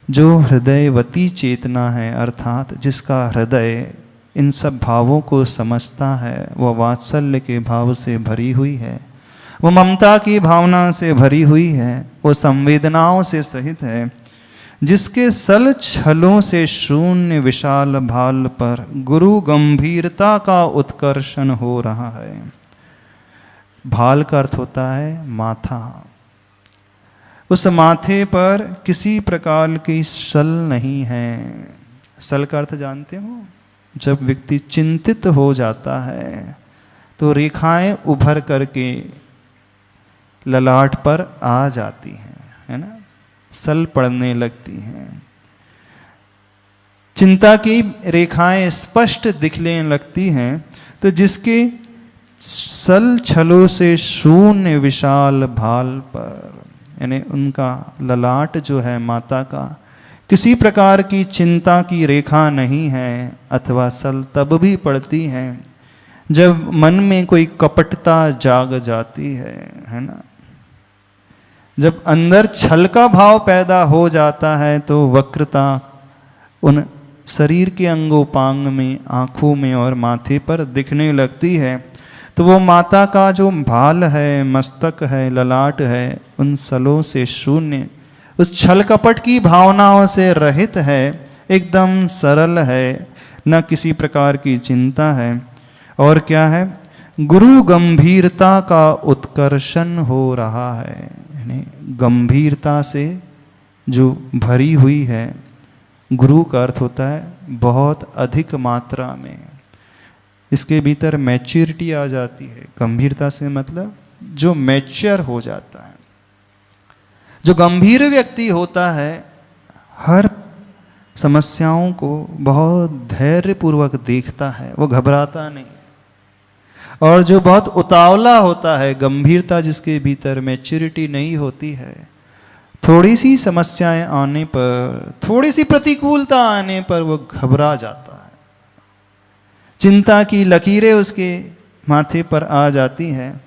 जो हृदयवती चेतना है, अर्थात जिसका हृदय इन सब भावों को समझता है, वह वात्सल्य के भाव से भरी हुई है, वो ममता की भावना से भरी हुई है, वो संवेदनाओं से सहित है, जिसके सल छलों से शून्य विशाल भाल पर गुरु गंभीरता का उत्कर्षण हो रहा है। भाल का अर्थ होता है माथा। उस माथे पर किसी प्रकार की सल नहीं है। सल का अर्थ जानते हो? जब व्यक्ति चिंतित हो जाता है तो रेखाएं उभर करके ललाट पर आ जाती हैं, है ना? सल पड़ने लगती हैं। चिंता की रेखाएं स्पष्ट दिखने लगती हैं। तो जिसके सल छलों से शून्य विशाल भाल पर, यानी उनका ललाट जो है माता का, किसी प्रकार की चिंता की रेखा नहीं है, अथवा सल तब भी पड़ती है जब मन में कोई कपटता जाग जाती है ना? जब अंदर छल का भाव पैदा हो जाता है तो वक्रता उन शरीर के अंगोपांग में, आँखों में और माथे पर दिखने लगती है। तो वो माता का जो भाल है, मस्तक है, ललाट है, उन सलों से शून्य, उस छल कपट की भावनाओं से रहित है, एकदम सरल है, न किसी प्रकार की चिंता है। और क्या है? गुरु गंभीरता का उत्कर्षण हो रहा है, यानी गंभीरता से जो भरी हुई है। गुरु का अर्थ होता है बहुत अधिक मात्रा में, इसके भीतर मैच्योरिटी आ जाती है। गंभीरता से मतलब जो मैच्योर हो जाता है। जो गंभीर व्यक्ति होता है हर समस्याओं को बहुत धैर्यपूर्वक देखता है, वो घबराता नहीं। और जो बहुत उतावला होता है, गंभीरता जिसके भीतर मैच्योरिटी नहीं होती है, थोड़ी सी समस्याएं आने पर, थोड़ी सी प्रतिकूलता आने पर वो घबरा जाता है। चिंता की लकीरें उसके माथे पर आ जाती हैं।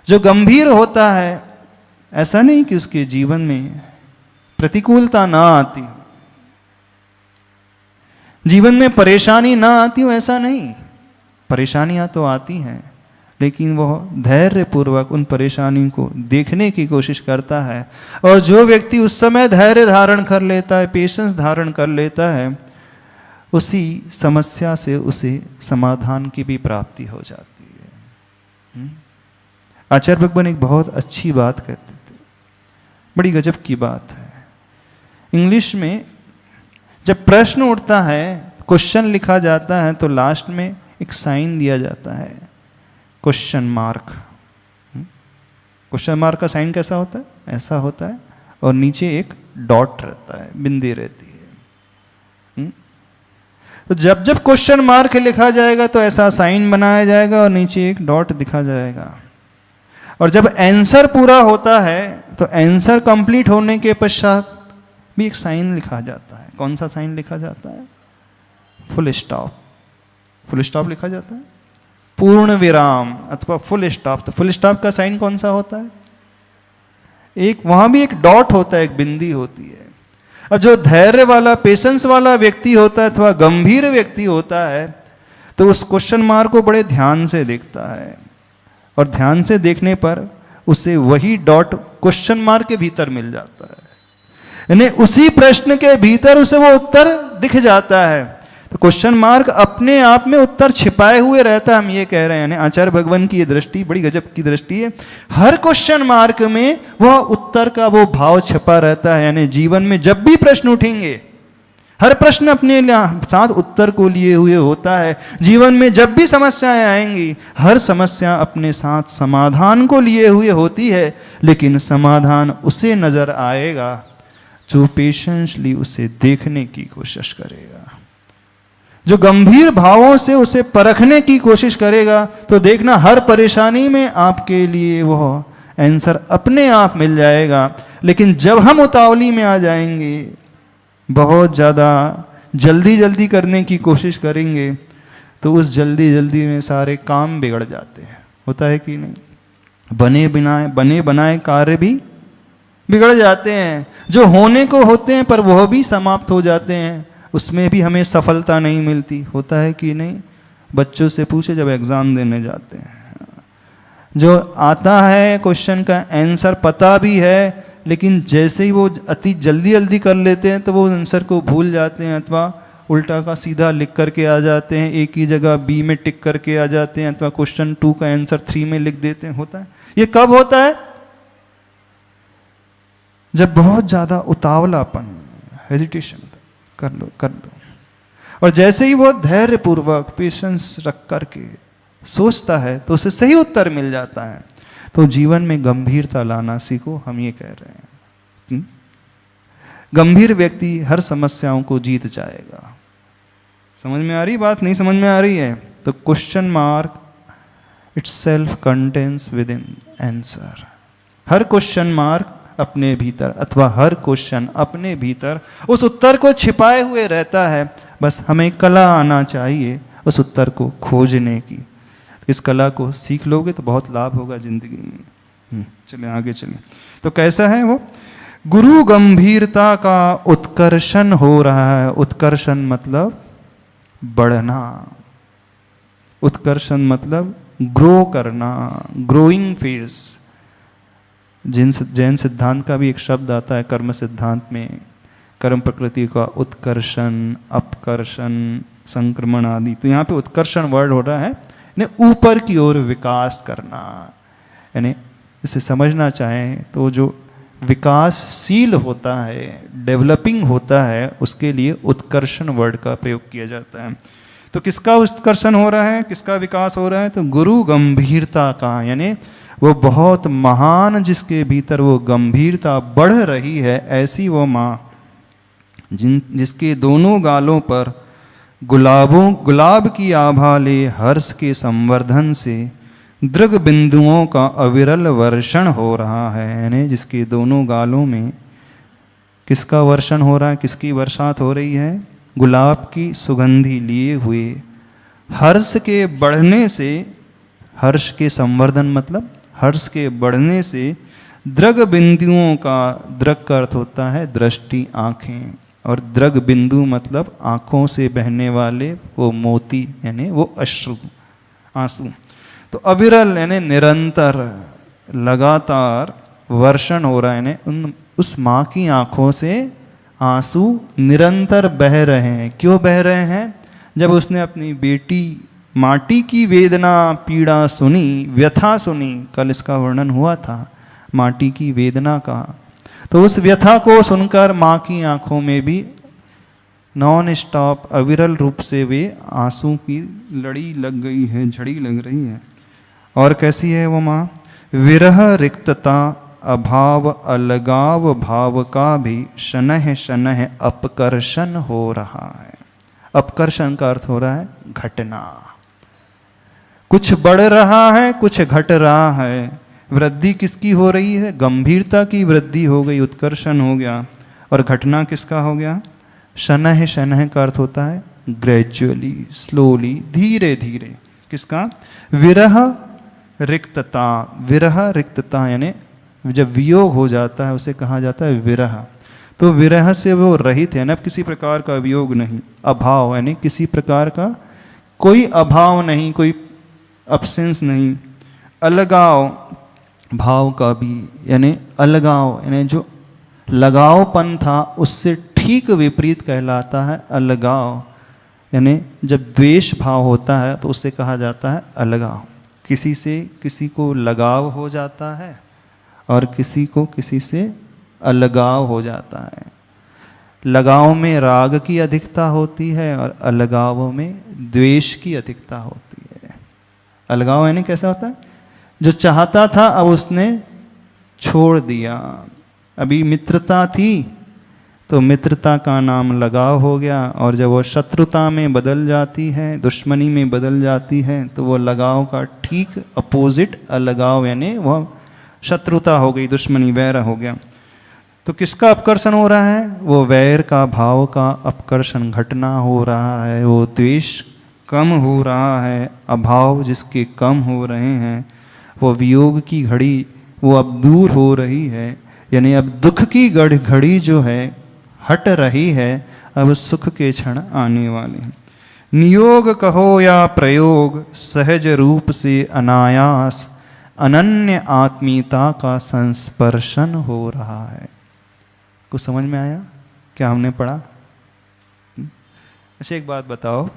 जो गंभीर होता है, ऐसा नहीं कि उसके जीवन में प्रतिकूलता ना आती हो, जीवन में परेशानी ना आती हो, ऐसा नहीं। परेशानियां तो आती हैं, लेकिन वह धैर्यपूर्वक उन परेशानियों को देखने की कोशिश करता है। और जो व्यक्ति उस समय धैर्य धारण कर लेता है, पेशेंस धारण कर लेता है, उसी समस्या से उसे समाधान की भी प्राप्ति हो जाती है। आचार्य भगवान एक बहुत अच्छी बात कहते थे, बड़ी गजब की बात है। इंग्लिश में जब प्रश्न उठता है, क्वेश्चन लिखा जाता है, तो लास्ट में एक साइन दिया जाता है, क्वेश्चन मार्क। क्वेश्चन मार्क का साइन कैसा होता है? ऐसा होता है, और नीचे एक डॉट रहता है, बिंदी रहती है। तो जब जब क्वेश्चन मार्क लिखा जाएगा तो ऐसा साइन बनाया जाएगा और नीचे एक डॉट दिखा जाएगा। और जब आंसर पूरा होता है तो आंसर कंप्लीट होने के पश्चात भी एक साइन लिखा जाता है। कौन सा साइन लिखा जाता है? Full stop. फुल स्टॉप लिखा जाता है, पूर्ण विराम अथवा फुल स्टॉप। तो फुल स्टॉप का साइन कौन सा होता है? एक वहां भी एक डॉट होता है, एक बिंदी होती है। अब जो धैर्य वाला, पेशेंस वाला व्यक्ति होता है अथवा गंभीर व्यक्ति होता है, तो उस क्वेश्चन मार्क को बड़े ध्यान से देखता है, और ध्यान से देखने पर उसे वही डॉट क्वेश्चन मार्क के भीतर मिल जाता है, यानी उसी प्रश्न के भीतर उसे वो उत्तर दिख जाता है। तो क्वेश्चन मार्क अपने आप में उत्तर छिपाए हुए रहता है, हम ये कह रहे हैं। यानी आचार्य भगवान की ये दृष्टि बड़ी गजब की दृष्टि है। हर क्वेश्चन मार्क में वह उत्तर का वो भाव छिपा रहता है। यानी जीवन में जब भी प्रश्न उठेंगे, हर प्रश्न अपने साथ उत्तर को लिए हुए होता है। जीवन में जब भी समस्याएं आएंगी, हर समस्या अपने साथ समाधान को लिए हुए होती है, लेकिन समाधान उसे नजर आएगा जो पेशेंसली उसे देखने की कोशिश करेगा, जो गंभीर भावों से उसे परखने की कोशिश करेगा। तो देखना हर परेशानी में आपके लिए वह आंसर अपने आप मिल जाएगा। लेकिन जब हम उतावली में आ जाएंगे, बहुत ज़्यादा जल्दी जल्दी करने की कोशिश करेंगे, तो उस जल्दी जल्दी में सारे काम बिगड़ जाते हैं। होता है कि नहीं? बने बनाए कार्य भी बिगड़ जाते हैं। जो होने को होते हैं पर वह भी समाप्त हो जाते हैं, उसमें भी हमें सफलता नहीं मिलती। होता है कि नहीं? बच्चों से पूछे जब एग्ज़ाम देने जाते हैं, जो आता है क्वेश्चन का आंसर पता भी है, लेकिन जैसे ही वो अति जल्दी जल्दी कर लेते हैं तो वो आंसर को भूल जाते हैं, अथवा उल्टा का सीधा लिख करके आ जाते हैं, एक ही जगह बी में टिक करके आ जाते हैं, अथवा क्वेश्चन 2 का आंसर 3 में लिख देते हैं। होता है। ये कब होता है? जब बहुत ज़्यादा उतावलापन, हेजिटेशन, कर दो। और जैसे ही वो धैर्यपूर्वक पेशेंस रख करके सोचता है तो उसे सही उत्तर मिल जाता है। तो जीवन में गंभीरता लाना सीखो, हम ये कह रहे हैं। गंभीर व्यक्ति हर समस्याओं को जीत जाएगा। समझ में आ रही बात? नहीं समझ में आ रही है तो question mark itself contains with in answer. Her question mark अपने भीतर, अथवा हर क्वेश्चन अपने भीतर उस उत्तर को छिपाए हुए रहता है। बस हमें कला आना चाहिए उस उत्तर को खोजने की। इस कला को सीख लोगे तो बहुत लाभ होगा जिंदगी में। चलिए आगे चलिए। तो कैसा है वो? गुरु गंभीरता का उत्कर्षण हो रहा है। उत्कर्षण मतलब बढ़ना, उत्कर्षण मतलब ग्रो करना, ग्रोइंग फेज। जैन सिद्धांत का भी एक शब्द आता है कर्म सिद्धांत में, कर्म प्रकृति का उत्कर्षण, अपकर्षण, संक्रमण आदि। तो यहाँ पे उत्कर्षण वर्ड हो रहा है यानी ऊपर की ओर विकास करना। यानी इसे समझना चाहें तो जो विकासशील होता है, डेवलपिंग होता है, उसके लिए उत्कर्षण वर्ड का प्रयोग किया जाता है। तो किसका उत्कर्षण हो रहा है, किसका विकास हो रहा है? तो गुरु गंभीरता का, यानी वो बहुत महान जिसके भीतर वो गंभीरता बढ़ रही है, ऐसी वो माँ जिसके दोनों गालों पर गुलाब की आभा ले हर्ष के संवर्धन से दृग बिंदुओं का अविरल वर्षण हो रहा है। यानी जिसके दोनों गालों में किसका वर्षण हो रहा है, किसकी बरसात हो रही है? गुलाब की सुगंधी लिए हुए हर्ष के बढ़ने से, हर्ष के संवर्धन मतलब हर्ष के बढ़ने से दृग बिंदुओं का, दृग का अर्थ होता है दृष्टि, आँखें, और दृग बिंदु मतलब आँखों से बहने वाले वो मोती, यानी वो अश्रु, आंसू। तो अविरल यानी निरंतर, लगातार वर्षण हो रहा है, यानी उस माँ की आँखों से आंसू निरंतर बह रहे हैं। क्यों बह रहे हैं? जब उसने अपनी बेटी माटी की वेदना पीड़ा सुनी, व्यथा सुनी, कल इसका वर्णन हुआ था माटी की वेदना का, तो उस व्यथा को सुनकर माँ की आंखों में भी नॉन स्टॉप अविरल रूप से वे आंसू की लड़ी लग गई है, झड़ी लग रही है। और कैसी है वो माँ? विरह रिक्तता अभाव अलगाव भाव का भी शनह शनह अपकर्षण हो रहा है। अपकर्षण का अर्थ हो रहा है घटना, कुछ बढ़ रहा है, कुछ घट रहा है। वृद्धि किसकी हो रही है? गंभीरता की वृद्धि हो गई, उत्कर्षण हो गया। और घटना किसका हो गया? शनह, शनह का अर्थ होता है ग्रेजुअली, स्लोली, धीरे धीरे। किसका? विरह रिक्तता, विरह रिक्तता यानी जब वियोग हो जाता है उसे कहा जाता है विरह। तो विरह से वो रहित है ना, किसी प्रकार का वियोग नहीं। अभाव यानी किसी प्रकार का कोई अभाव नहीं, कोई अब्सेंस नहीं। अलगाव भाव का भी, यानी अलगाव यानी जो लगावपन था उससे ठीक विपरीत कहलाता है अलगाव। यानी जब द्वेष भाव होता है तो उससे कहा जाता है अलगाव। किसी से किसी को लगाव हो जाता है और किसी को किसी से अलगाव हो जाता है। लगाव में राग की अधिकता होती है और अलगाव में द्वेष की अधिकता होती है। अलगाव यानी कैसा होता है? जो चाहता था अब उसने छोड़ दिया। अभी मित्रता थी तो मित्रता का नाम लगाव हो गया, और जब वो शत्रुता में बदल जाती है, दुश्मनी में बदल जाती है, तो वो लगाव का ठीक अपोजिट अलगाव यानी वह शत्रुता हो गई, दुश्मनी, वैर हो गया। तो किसका अपकर्षण हो रहा है? वो वैर का भाव का अपकर्षण, घटना हो रहा है। वो द्वेष कम हो रहा है, अभाव जिसके कम हो रहे हैं। वो वियोग की घड़ी वो अब दूर हो रही है, यानी अब दुख की घड़ी जो है हट रही है, अब सुख के क्षण आने वाले हैं। नियोग कहो या प्रयोग, सहज रूप से अनायास अनन्य आत्मीयता का संस्पर्शन हो रहा है। कुछ समझ में आया क्या हमने पढ़ा? अच्छा एक बात बताओ,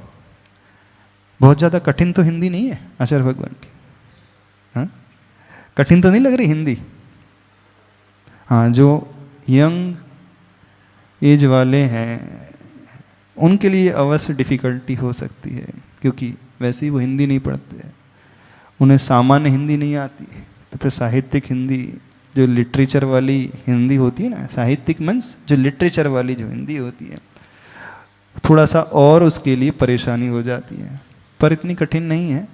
बहुत ज़्यादा कठिन तो हिंदी नहीं है आचार्य भगवान की? हाँ, कठिन तो नहीं लग रही हिंदी? हाँ, जो यंग एज वाले हैं उनके लिए अवश्य डिफ़िकल्टी हो सकती है, क्योंकि वैसे ही वो हिंदी नहीं पढ़ते हैं, उन्हें सामान्य हिंदी नहीं आती। तो फिर साहित्यिक हिंदी, जो लिटरेचर वाली हिंदी होती है ना, साहित्यिक मीन्स जो लिटरेचर वाली जो हिंदी होती है, थोड़ा सा और उसके लिए परेशानी हो जाती है, पर इतनी कठिन नहीं है।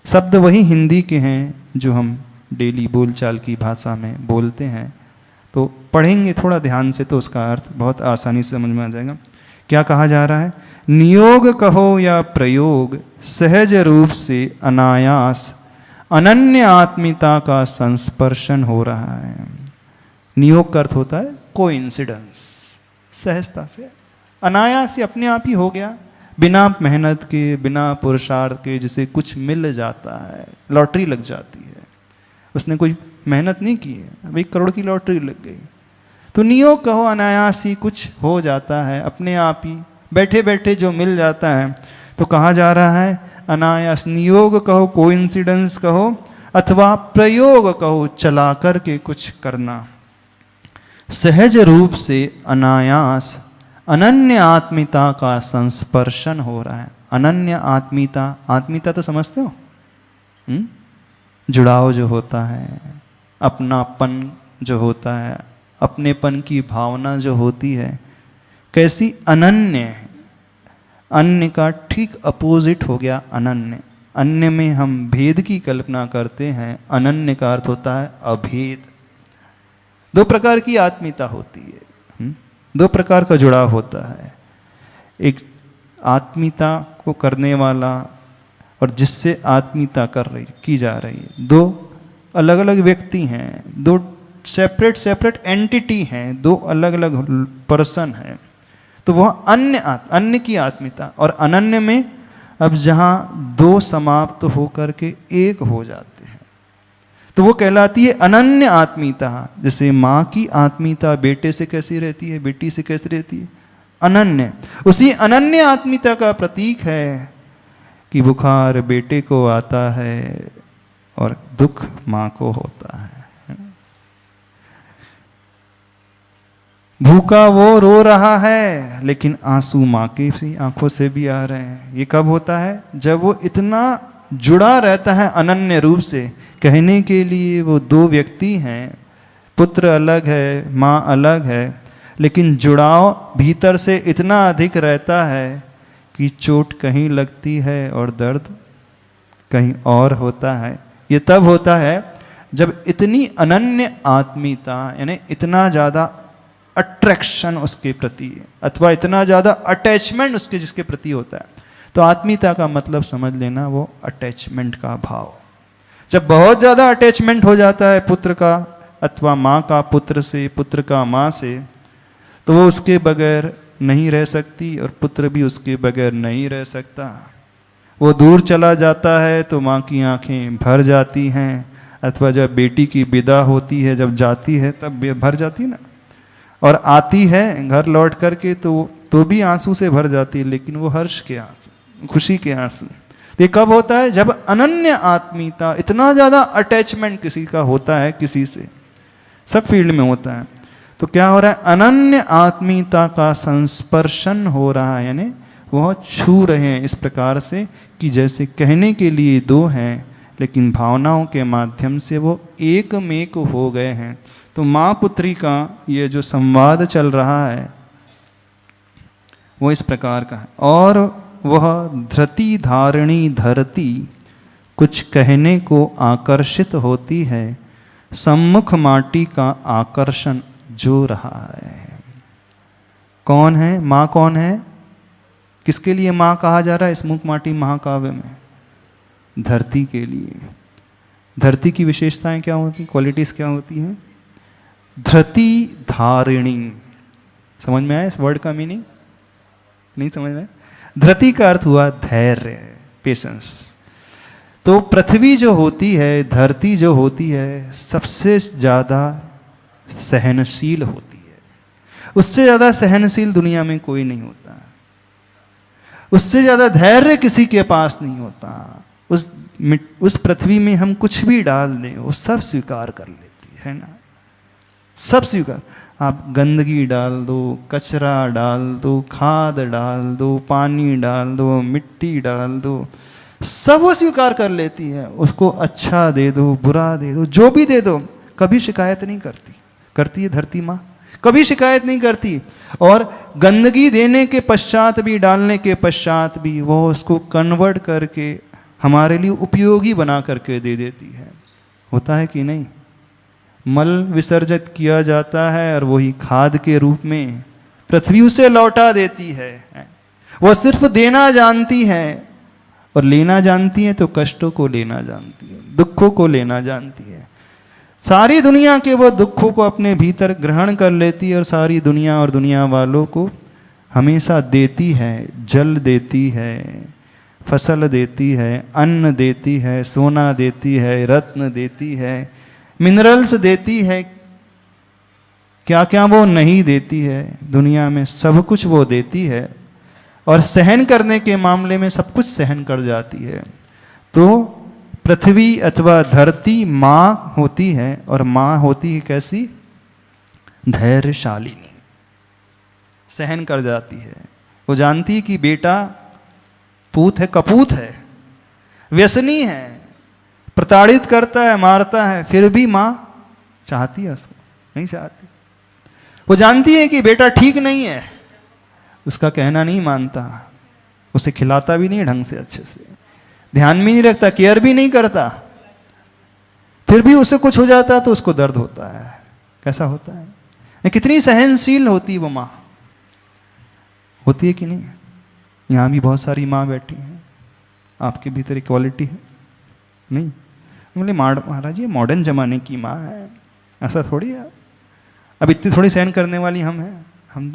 शब्द वही हिंदी के हैं जो हम डेली बोलचाल की भाषा में बोलते हैं, तो पढ़ेंगे थोड़ा ध्यान से तो उसका अर्थ बहुत आसानी से समझ में आ जाएगा। क्या कहा जा रहा है? नियोग कहो या प्रयोग, सहज रूप से अनायास अनन्य आत्मीयता का संस्पर्शन हो रहा है। नियोग का अर्थ होता है कोइंसिडेंस, सहजता से, अनायास ही अपने आप ही हो गया, बिना मेहनत के, बिना पुरुषार्थ के, जिसे कुछ मिल जाता है, लॉटरी लग जाती है। उसने कोई मेहनत नहीं की है, अब 1 करोड़ की लॉटरी लग गई। तो नियोग कहो, अनायास ही कुछ हो जाता है, अपने आप ही बैठे बैठे जो मिल जाता है। तो कहा जा रहा है अनायास, नियोग कहो, कोइंसिडेंस कहो, अथवा प्रयोग कहो, चला करके कुछ करना, सहज रूप से अनायास अनन्य आत्मिता का संस्पर्शन हो रहा है। अनन्य आत्मिता, आत्मिता तो समझते हो, जुड़ाव जो होता है, अपनापन जो होता है, अपनेपन की भावना जो होती है, कैसी अनन्य है। अन्य का ठीक अपोजिट हो गया अनन्य। अन्य में हम भेद की कल्पना करते हैं, अनन्य का अर्थ होता है अभेद। दो प्रकार की आत्मीयता होती है, दो प्रकार का जुड़ाव होता है। एक आत्मीयता को करने वाला और जिससे आत्मीयता की जा रही है, दो अलग अलग व्यक्ति हैं, दो सेपरेट एंटिटी हैं, दो अलग अलग पर्सन हैं। तो वह अन्य की आत्मीयता। और अनन्य में अब जहाँ दो समाप्त होकर के एक हो जाते हैं तो वो कहलाती है अनन्य आत्मीयता। जैसे माँ की आत्मीयता बेटे से कैसी रहती है, बेटी से कैसी रहती है, अनन्य। उसी अनन्य आत्मीयता का प्रतीक है कि बुखार बेटे को आता है और दुख माँ को होता है। भूखा वो रो रहा है लेकिन आंसू माँ की आंखों से भी आ रहे हैं। ये कब होता है? जब वो इतना जुड़ा रहता है अनन्य रूप से। कहने के लिए वो दो व्यक्ति हैं, पुत्र अलग है, माँ अलग है, लेकिन जुड़ाव भीतर से इतना अधिक रहता है कि चोट कहीं लगती है और दर्द कहीं और होता है। ये तब होता है जब इतनी अनन्य आत्मीयता, यानी इतना ज़्यादा अट्रैक्शन उसके प्रति अथवा इतना ज़्यादा अटैचमेंट उसके जिसके प्रति होता है। तो आत्मीयता का मतलब समझ लेना वो अटैचमेंट का भाव। जब बहुत ज़्यादा अटैचमेंट हो जाता है पुत्र का अथवा माँ का पुत्र से, पुत्र का माँ से, तो वो उसके बगैर नहीं रह सकती और पुत्र भी उसके बगैर नहीं रह सकता। वो दूर चला जाता है तो माँ की आंखें भर जाती हैं, अथवा जब बेटी की विदा होती है, जब जाती है तब भर जाती ना, और आती है घर लौट करके तो भी आंसू से भर जाती है, लेकिन वो हर्ष के आंसू, खुशी के आंसू। ये कब होता है? जब अनन्य आत्मीयता, इतना ज़्यादा अटैचमेंट किसी का होता है किसी से, सब फील्ड में होता है। तो क्या हो रहा है? अनन्य आत्मीयता का संस्पर्शन हो रहा है, यानी वह छू रहे हैं इस प्रकार से कि जैसे कहने के लिए दो हैं लेकिन भावनाओं के माध्यम से वो एक मेक हो गए हैं। तो माँ पुत्री का ये जो संवाद चल रहा है वो इस प्रकार का है। और वह धृति धारिणी धरती कुछ कहने को आकर्षित होती है, सम्मुख माटी का आकर्षण जो रहा है। कौन है माँ? कौन है? किसके लिए माँ कहा जा रहा है इस मुख माटी महाकाव्य में? धरती के लिए। धरती की विशेषताएं क्या होती, क्वालिटीज क्या होती हैं? धृति धारिणी। समझ में आया इस वर्ड का मीनिंग? नहीं समझ में? धृति का अर्थ हुआ धैर्य, पेशेंस। तो पृथ्वी जो होती है, धरती जो होती है, सबसे ज़्यादा सहनशील होती है। उससे ज़्यादा सहनशील दुनिया में कोई नहीं होता, उससे ज़्यादा धैर्य किसी के पास नहीं होता। उस पृथ्वी में हम कुछ भी डाल दें वो सब स्वीकार कर लेती है ना, सब स्वीकार। आप गंदगी डाल दो, कचरा डाल दो, खाद डाल दो, पानी डाल दो, मिट्टी डाल दो, सब वो स्वीकार कर लेती है। उसको अच्छा दे दो, बुरा दे दो, जो भी दे दो, कभी शिकायत नहीं करती। करती है धरती माँ? कभी शिकायत नहीं करती। और गंदगी देने के पश्चात भी, डालने के पश्चात भी वो उसको कन्वर्ट करके हमारे लिए उपयोगी बना करके दे देती है। होता है कि नहीं? मल विसर्जित किया जाता है और वही खाद के रूप में पृथ्वी उसे लौटा देती है। वह सिर्फ देना जानती है और लेना जानती है तो कष्टों को लेना जानती है, दुखों को लेना जानती है। सारी दुनिया के वो दुखों को अपने भीतर ग्रहण कर लेती है और सारी दुनिया और दुनिया वालों को हमेशा देती है। जल देती है, फसल देती है, अन्न देती है, सोना देती है, रत्न देती है, मिनरल्स देती है। क्या क्या वो नहीं देती है? दुनिया में सब कुछ वो देती है। और सहन करने के मामले में सब कुछ सहन कर जाती है। तो पृथ्वी अथवा धरती माँ होती है, और माँ होती है कैसी? धैर्यशालिनी, सहन कर जाती है। वो जानती है कि बेटा पूत है, कपूत है, व्यसनी है, प्रताड़ित करता है, मारता है, फिर भी माँ चाहती है उसको? नहीं चाहती। वो जानती है कि बेटा ठीक नहीं है, उसका कहना नहीं मानता, उसे खिलाता भी नहीं ढंग से, अच्छे से ध्यान भी नहीं रखता, केयर भी नहीं करता, फिर भी उसे कुछ हो जाता है तो उसको दर्द होता है। कैसा होता है? कितनी सहनशील होती है वो माँ, होती है कि नहीं? यहाँ भी बहुत सारी माँ बैठी हैं, आपके भीतर इक्वालिटी है नहीं? बोले महाराज ये मॉडर्न जमाने की माँ है, ऐसा थोड़ी है। अब इतनी थोड़ी सहन करने वाली हम हैं, हम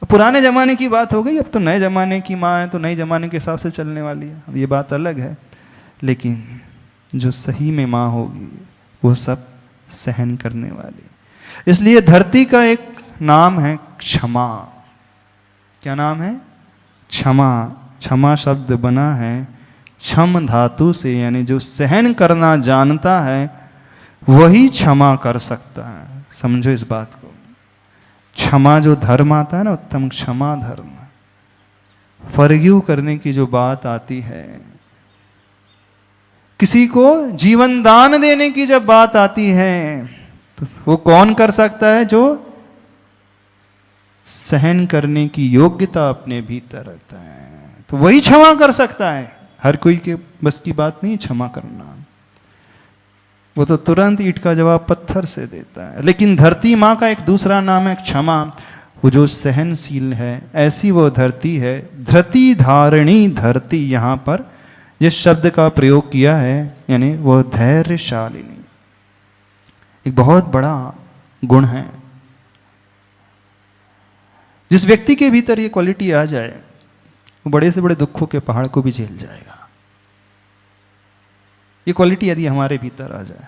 पुराने ज़माने की बात हो गई, अब तो नए ज़माने की माँ है, तो नए ज़माने के हिसाब से चलने वाली है, अब ये बात अलग है। लेकिन जो सही में माँ होगी वो सब सहन करने वाली। इसलिए धरती का एक नाम है क्षमा। क्या नाम है? क्षमा। क्षमा शब्द बना है क्षम धातु से, यानी जो सहन करना जानता है वही क्षमा कर सकता है। समझो इस बात को। क्षमा जो धर्म आता है ना, उत्तम क्षमा धर्म, फॉरगिव करने की जो बात आती है, किसी को जीवन दान देने की जब बात आती है, तो वो कौन कर सकता है? जो सहन करने की योग्यता अपने भीतर रहता है, तो वही क्षमा कर सकता है। हर कोई के बस की बात नहीं क्षमा करना, वो तो तुरंत ईंट का जवाब पत्थर से देता है। लेकिन धरती माँ का एक दूसरा नाम है क्षमा, वो जो सहनशील है, ऐसी वो धरती है। धृति धारिणी धरती, यहाँ पर जिस शब्द का प्रयोग किया है, यानी वो धैर्यशालिनी, एक बहुत बड़ा गुण है। जिस व्यक्ति के भीतर ये क्वालिटी आ जाए, वो बड़े से बड़े दुखों के पहाड़ को भी झेल जाएगा। ये क्वालिटी यदि हमारे भीतर आ जाए,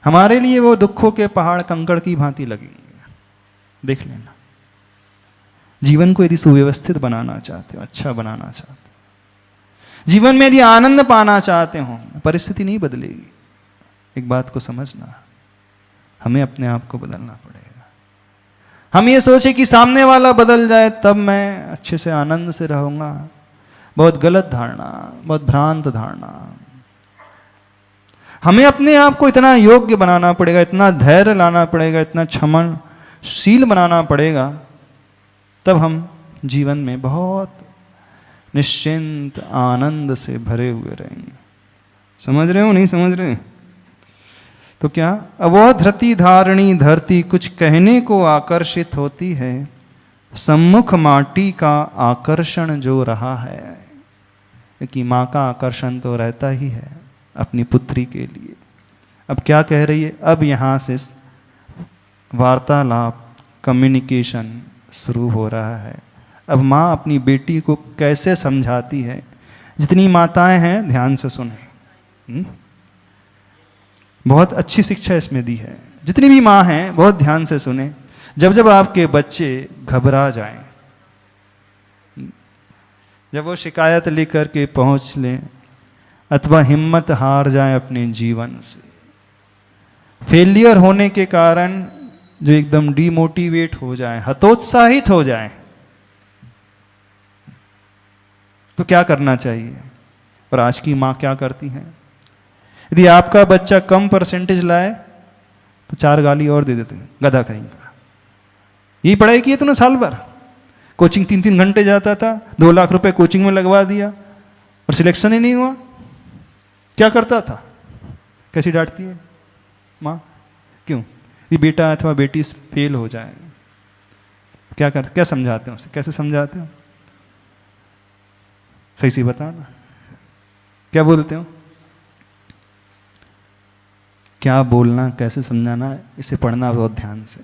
हमारे लिए वो दुखों के पहाड़ कंकड़ की भांति लगेंगे। देख लेना, जीवन को यदि सुव्यवस्थित बनाना चाहते हो, अच्छा बनाना चाहते हो, जीवन में यदि आनंद पाना चाहते हो, परिस्थिति नहीं बदलेगी। एक बात को समझना, हमें अपने आप को बदलना पड़ेगा। हम ये सोचे कि सामने वाला बदल जाए तब मैं अच्छे से आनंद से रहूंगा, बहुत गलत धारणा, बहुत भ्रांत धारणा। हमें अपने आप को इतना योग्य बनाना पड़ेगा, इतना धैर्य लाना पड़ेगा, इतना क्षमाशील बनाना पड़ेगा, तब हम जीवन में बहुत निश्चिंत आनंद से भरे हुए रहेंगे। समझ रहे हो? नहीं समझ रहे? तो क्या अवोह धृति धारणी धरती कुछ कहने को आकर्षित होती है, सम्मुख माटी का आकर्षण जो रहा है, कि माँ का आकर्षण तो रहता ही है अपनी पुत्री के लिए। अब क्या कह रही है? अब यहाँ से वार्तालाप, कम्युनिकेशन शुरू हो रहा है। अब माँ अपनी बेटी को कैसे समझाती है। जितनी माताएं हैं ध्यान से सुने, बहुत अच्छी शिक्षा इसमें दी है। जितनी भी माँ हैं बहुत ध्यान से सुने। जब जब आपके बच्चे घबरा जाएं, जब वो शिकायत लेकर के पहुंच लें, अथवा हिम्मत हार जाएं अपने जीवन से, फेलियर होने के कारण जो एकदम डिमोटिवेट हो जाएं, हतोत्साहित हो जाएं, तो क्या करना चाहिए? और आज की माँ क्या करती हैं? यदि आपका बच्चा कम परसेंटेज लाए तो 4 गाली और दे देते हैं, गधा कहीं का। यही पढ़ाई की है तूने साल भर, कोचिंग 3-3 घंटे जाता था, 2 लाख रुपए कोचिंग में लगवा दिया और सिलेक्शन ही नहीं हुआ। क्या करता था? कैसी डांटती है माँ? क्यों? ये बेटा अथवा बेटी फेल हो जाए, क्या समझाते हो उसे? कैसे समझाते हो? सही से बताना, क्या बोलते हो? क्या बोलना, कैसे समझाना, इसे पढ़ना बहुत ध्यान से।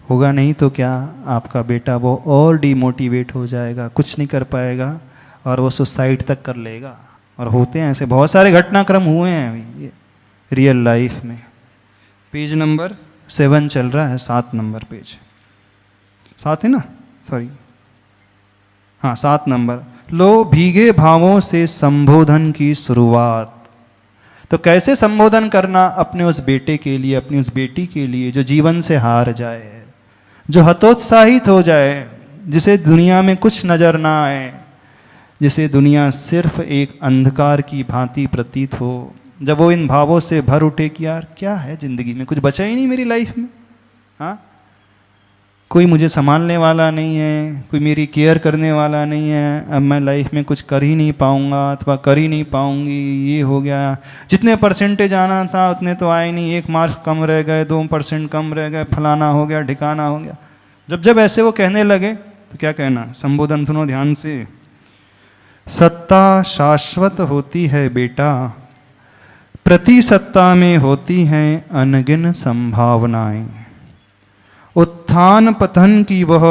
होगा नहीं तो क्या, आपका बेटा वो और डिमोटिवेट हो जाएगा, कुछ नहीं कर पाएगा और वो सुसाइड तक कर लेगा। और होते हैं ऐसे बहुत सारे घटनाक्रम हुए हैं अभी ये रियल लाइफ में। पेज नंबर 7 चल रहा है, 7 नंबर पेज। 7 है ना, सॉरी, हाँ 7 नंबर। लो भीगे भावों से संबोधन की शुरुआत। तो कैसे संबोधन करना अपने उस बेटे के लिए, अपनी उस बेटी के लिए जो जीवन से हार जाए, जो हतोत्साहित हो जाए, जिसे दुनिया में कुछ नजर ना आए, जिसे दुनिया सिर्फ एक अंधकार की भांति प्रतीत हो। जब वो इन भावों से भर उठे कि यार क्या है ज़िंदगी में, कुछ बचा ही नहीं मेरी लाइफ में, हाँ, कोई मुझे संभालने वाला नहीं है, कोई मेरी केयर करने वाला नहीं है, अब मैं लाइफ में कुछ कर ही नहीं पाऊंगा अथवा कर ही नहीं पाऊंगी, ये हो गया, जितने परसेंटेज आना था उतने तो आए नहीं, 1 मार्क्स कम रह गए, 2% कम रह गए, फलाना हो गया, ठिकाना हो गया। जब ऐसे वो कहने लगे तो क्या कहना, संबोधन सुनो ध्यान से। सत्ता शाश्वत होती है बेटा, प्रति सत्ता में होती हैं अनगिन संभावनाएं। उत्थान पतन की वह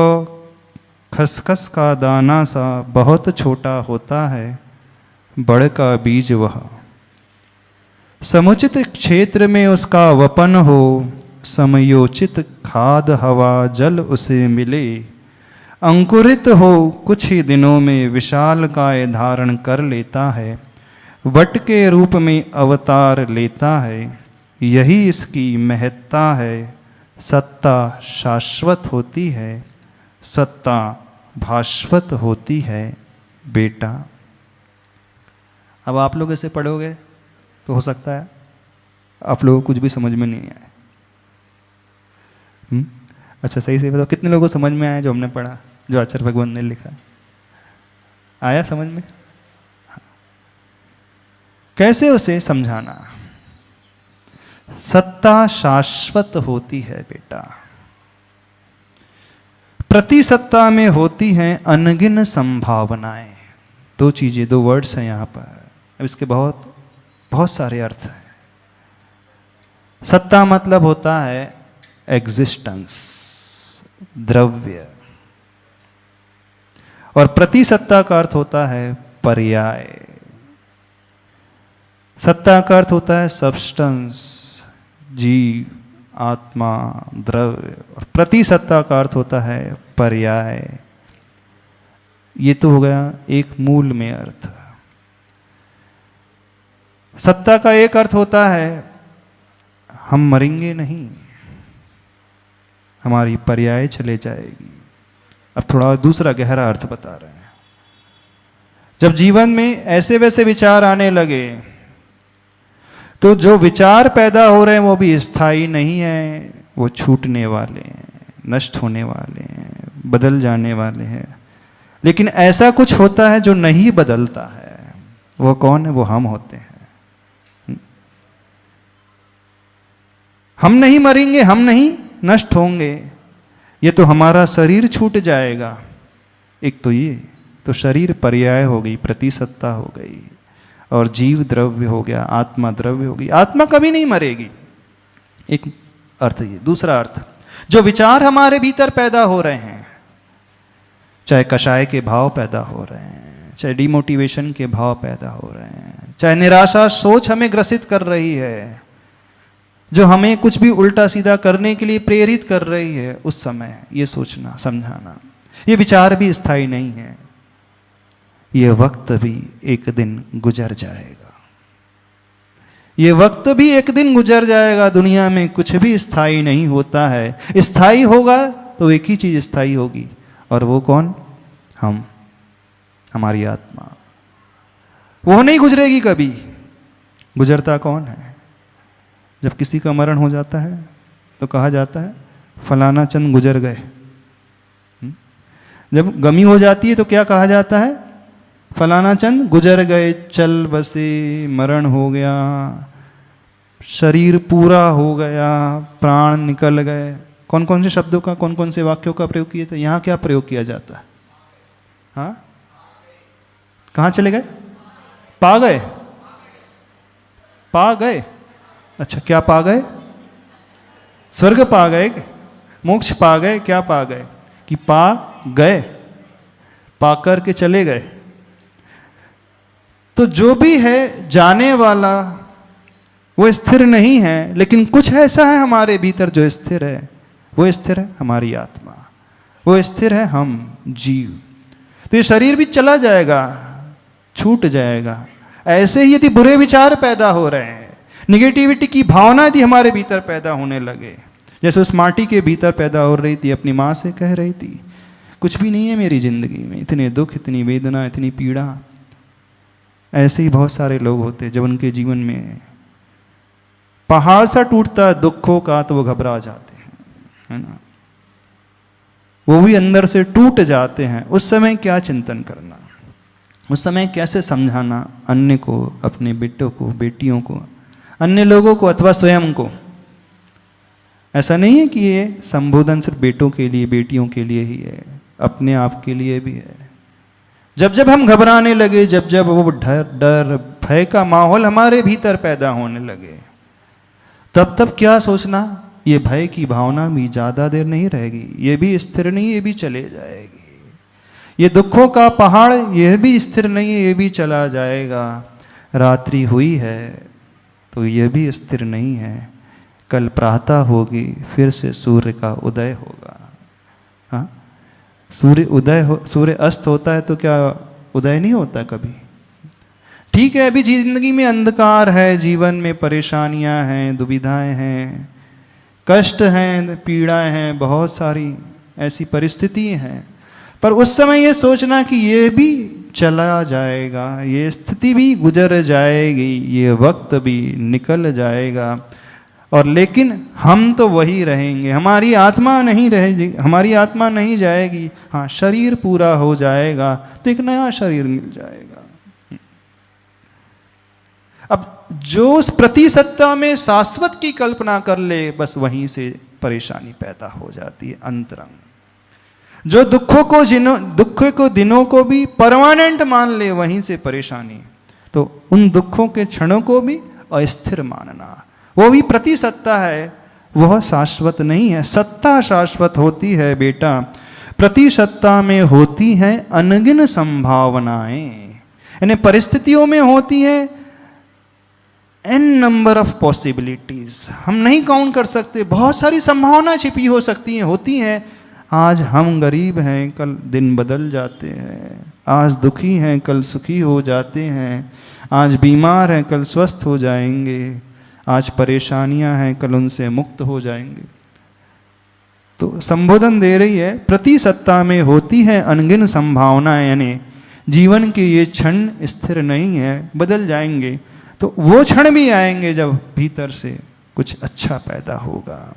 खसखस का दाना सा बहुत छोटा होता है, बड़ का बीज वह। समुचित क्षेत्र में उसका वपन हो, समयोचित खाद हवा जल उसे मिले, अंकुरित हो कुछ ही दिनों में विशाल काय धारण कर लेता है, वट के रूप में अवतार लेता है। यही इसकी महत्ता है। सत्ता शाश्वत होती है, सत्ता भाश्वत होती है बेटा। अब आप लोग ऐसे पढ़ोगे तो हो सकता है आप लोगों को कुछ भी समझ में नहीं आए। अच्छा सही से बताओ, कितने लोगों को समझ में आया जो हमने पढ़ा, जो आचार्य भगवान ने लिखा, आया समझ में? कैसे उसे समझाना? सत्ता शाश्वत होती है बेटा, प्रति सत्ता में होती हैं अनगिन संभावनाएं। 2 चीजें, 2 वर्ड्स हैं यहां पर। अब इसके बहुत बहुत सारे अर्थ हैं। सत्ता मतलब होता है एग्जिस्टेंस, द्रव्य, और प्रति सत्ता का अर्थ होता है पर्याय। सत्ता का अर्थ होता है सब्सटेंस, जीव, आत्मा, द्रव्य, और प्रति सत्ता का अर्थ होता है पर्याय। ये तो हो गया एक मूल में अर्थ। सत्ता का एक अर्थ होता है हम मरेंगे नहीं, हमारी पर्याय चले जाएगी। अब थोड़ा दूसरा गहरा अर्थ बता रहे हैं। जब जीवन में ऐसे वैसे विचार आने लगे तो जो विचार पैदा हो रहे हैं वो भी स्थायी नहीं है, वो छूटने वाले हैं, नष्ट होने वाले हैं, बदल जाने वाले हैं। लेकिन ऐसा कुछ होता है जो नहीं बदलता है। वो कौन है? वो हम होते हैं। हम नहीं मरेंगे, हम नहीं नष्ट होंगे, ये तो हमारा शरीर छूट जाएगा। एक तो ये तो शरीर पर्याय हो गई, प्रतिसत्ता हो गई, और जीव द्रव्य हो गया, आत्मा द्रव्य हो गई। आत्मा कभी नहीं मरेगी, एक अर्थ ये। दूसरा अर्थ, जो विचार हमारे भीतर पैदा हो रहे हैं, चाहे कषाय के भाव पैदा हो रहे हैं, चाहे डिमोटिवेशन के भाव पैदा हो रहे हैं, चाहे निराशा सोच हमें ग्रसित कर रही है, जो हमें कुछ भी उल्टा सीधा करने के लिए प्रेरित कर रही है, उस समय ये सोचना, समझाना, ये विचार भी स्थायी नहीं है, ये वक्त भी एक दिन गुजर जाएगा। ये वक्त भी एक दिन गुजर जाएगा। दुनिया में कुछ भी स्थायी नहीं होता है। स्थायी होगा तो एक ही चीज स्थायी होगी, और वो कौन? हम, हमारी आत्मा। वो नहीं गुजरेगी कभी। गुजरता कौन है? जब किसी का मरण हो जाता है तो कहा जाता है फलाना चंद गुजर गए। जब गमी हो जाती है तो क्या कहा जाता है? फलाना चंद गुजर गए, चल बसे, मरण हो गया, शरीर पूरा हो गया, प्राण निकल गए। कौन कौन से शब्दों का, कौन कौन से वाक्यों का प्रयोग किया था? यहाँ क्या प्रयोग किया जाता है? हाँ, कहाँ चले गए? पा गए, पा गए। अच्छा, क्या पा गए? स्वर्ग पा गए, मोक्ष पा गए, क्या पा गए? कि पा गए, पा कर के चले गए। तो जो भी है जाने वाला वो स्थिर नहीं है, लेकिन कुछ ऐसा है हमारे भीतर जो स्थिर है। वो स्थिर है हमारी आत्मा। वो स्थिर है हम जीव। तो ये शरीर भी चला जाएगा, छूट जाएगा। ऐसे ही यदि बुरे विचार पैदा हो रहे हैं, निगेटिविटी की भावना यदि हमारे भीतर पैदा होने लगे, जैसे उस माटी के भीतर पैदा हो रही थी, अपनी माँ से कह रही थी कुछ भी नहीं है मेरी जिंदगी में, इतने दुख, इतनी वेदना, इतनी पीड़ा। ऐसे ही बहुत सारे लोग होते जब उनके जीवन में पहाड़ सा टूटता है दुखों का तो वो घबरा जाते हैं, है ना, वो भी अंदर से टूट जाते हैं। उस समय क्या चिंतन करना, उस समय कैसे समझाना अन्य को, अपने बेटों को, बेटियों को, अन्य लोगों को अथवा स्वयं को। ऐसा नहीं है कि ये संबोधन सिर्फ बेटों के लिए, बेटियों के लिए ही है, अपने आप के लिए भी है। जब जब हम घबराने लगे, जब जब वो डर भय का माहौल हमारे भीतर पैदा होने लगे, तब तब क्या सोचना, ये भय की भावना भी ज़्यादा देर नहीं रहेगी, ये भी स्थिर नहीं, ये भी चले जाएगी। ये दुखों का पहाड़, यह भी स्थिर नहीं है, ये भी चला जाएगा। रात्रि हुई है तो यह भी स्थिर नहीं है, कल प्रातः होगी, फिर से सूर्य का उदय होगा। हाँ, सूर्य अस्त होता है तो क्या उदय नहीं होता कभी? ठीक है, अभी जिंदगी में अंधकार है, जीवन में परेशानियां हैं, दुविधाएं हैं, कष्ट हैं, पीड़ाएं हैं, बहुत सारी ऐसी परिस्थिति हैं, पर उस समय ये सोचना कि ये भी चला जाएगा, ये स्थिति भी गुजर जाएगी, ये वक्त भी निकल जाएगा, और लेकिन हम तो वही रहेंगे, हमारी आत्मा नहीं रहेगी, हमारी आत्मा नहीं जाएगी। हाँ, शरीर पूरा हो जाएगा तो एक नया शरीर मिल जाएगा। अब जो उस प्रतिसत्ता में शाश्वत की कल्पना कर ले, बस वहीं से परेशानी पैदा हो जाती है अंतरंग। जो दुखों को दिनों को भी परमानेंट मान ले, वहीं से परेशानी। तो उन दुखों के क्षणों को भी अस्थिर मानना, वो भी प्रतिसत्ता है, वह शाश्वत नहीं है। सत्ता शाश्वत होती है बेटा, प्रतिसत्ता में होती है अनगिन संभावनाएं, यानी परिस्थितियों में होती है एन नंबर ऑफ पॉसिबिलिटीज, हम नहीं काउंट कर सकते, बहुत सारी संभावना छिपी हो सकती हैं, होती हैं। आज हम गरीब हैं, कल दिन बदल जाते हैं, आज दुखी हैं, कल सुखी हो जाते हैं, आज बीमार हैं, कल स्वस्थ हो जाएंगे, आज परेशानियां हैं, कल उनसे मुक्त हो जाएंगे। तो संबोधन दे रही है, प्रतिसत्ता में होती है अनगिन संभावनाएं, यानी जीवन के ये क्षण स्थिर नहीं है, बदल जाएंगे। तो वो क्षण भी आएंगे जब भीतर से कुछ अच्छा पैदा होगा,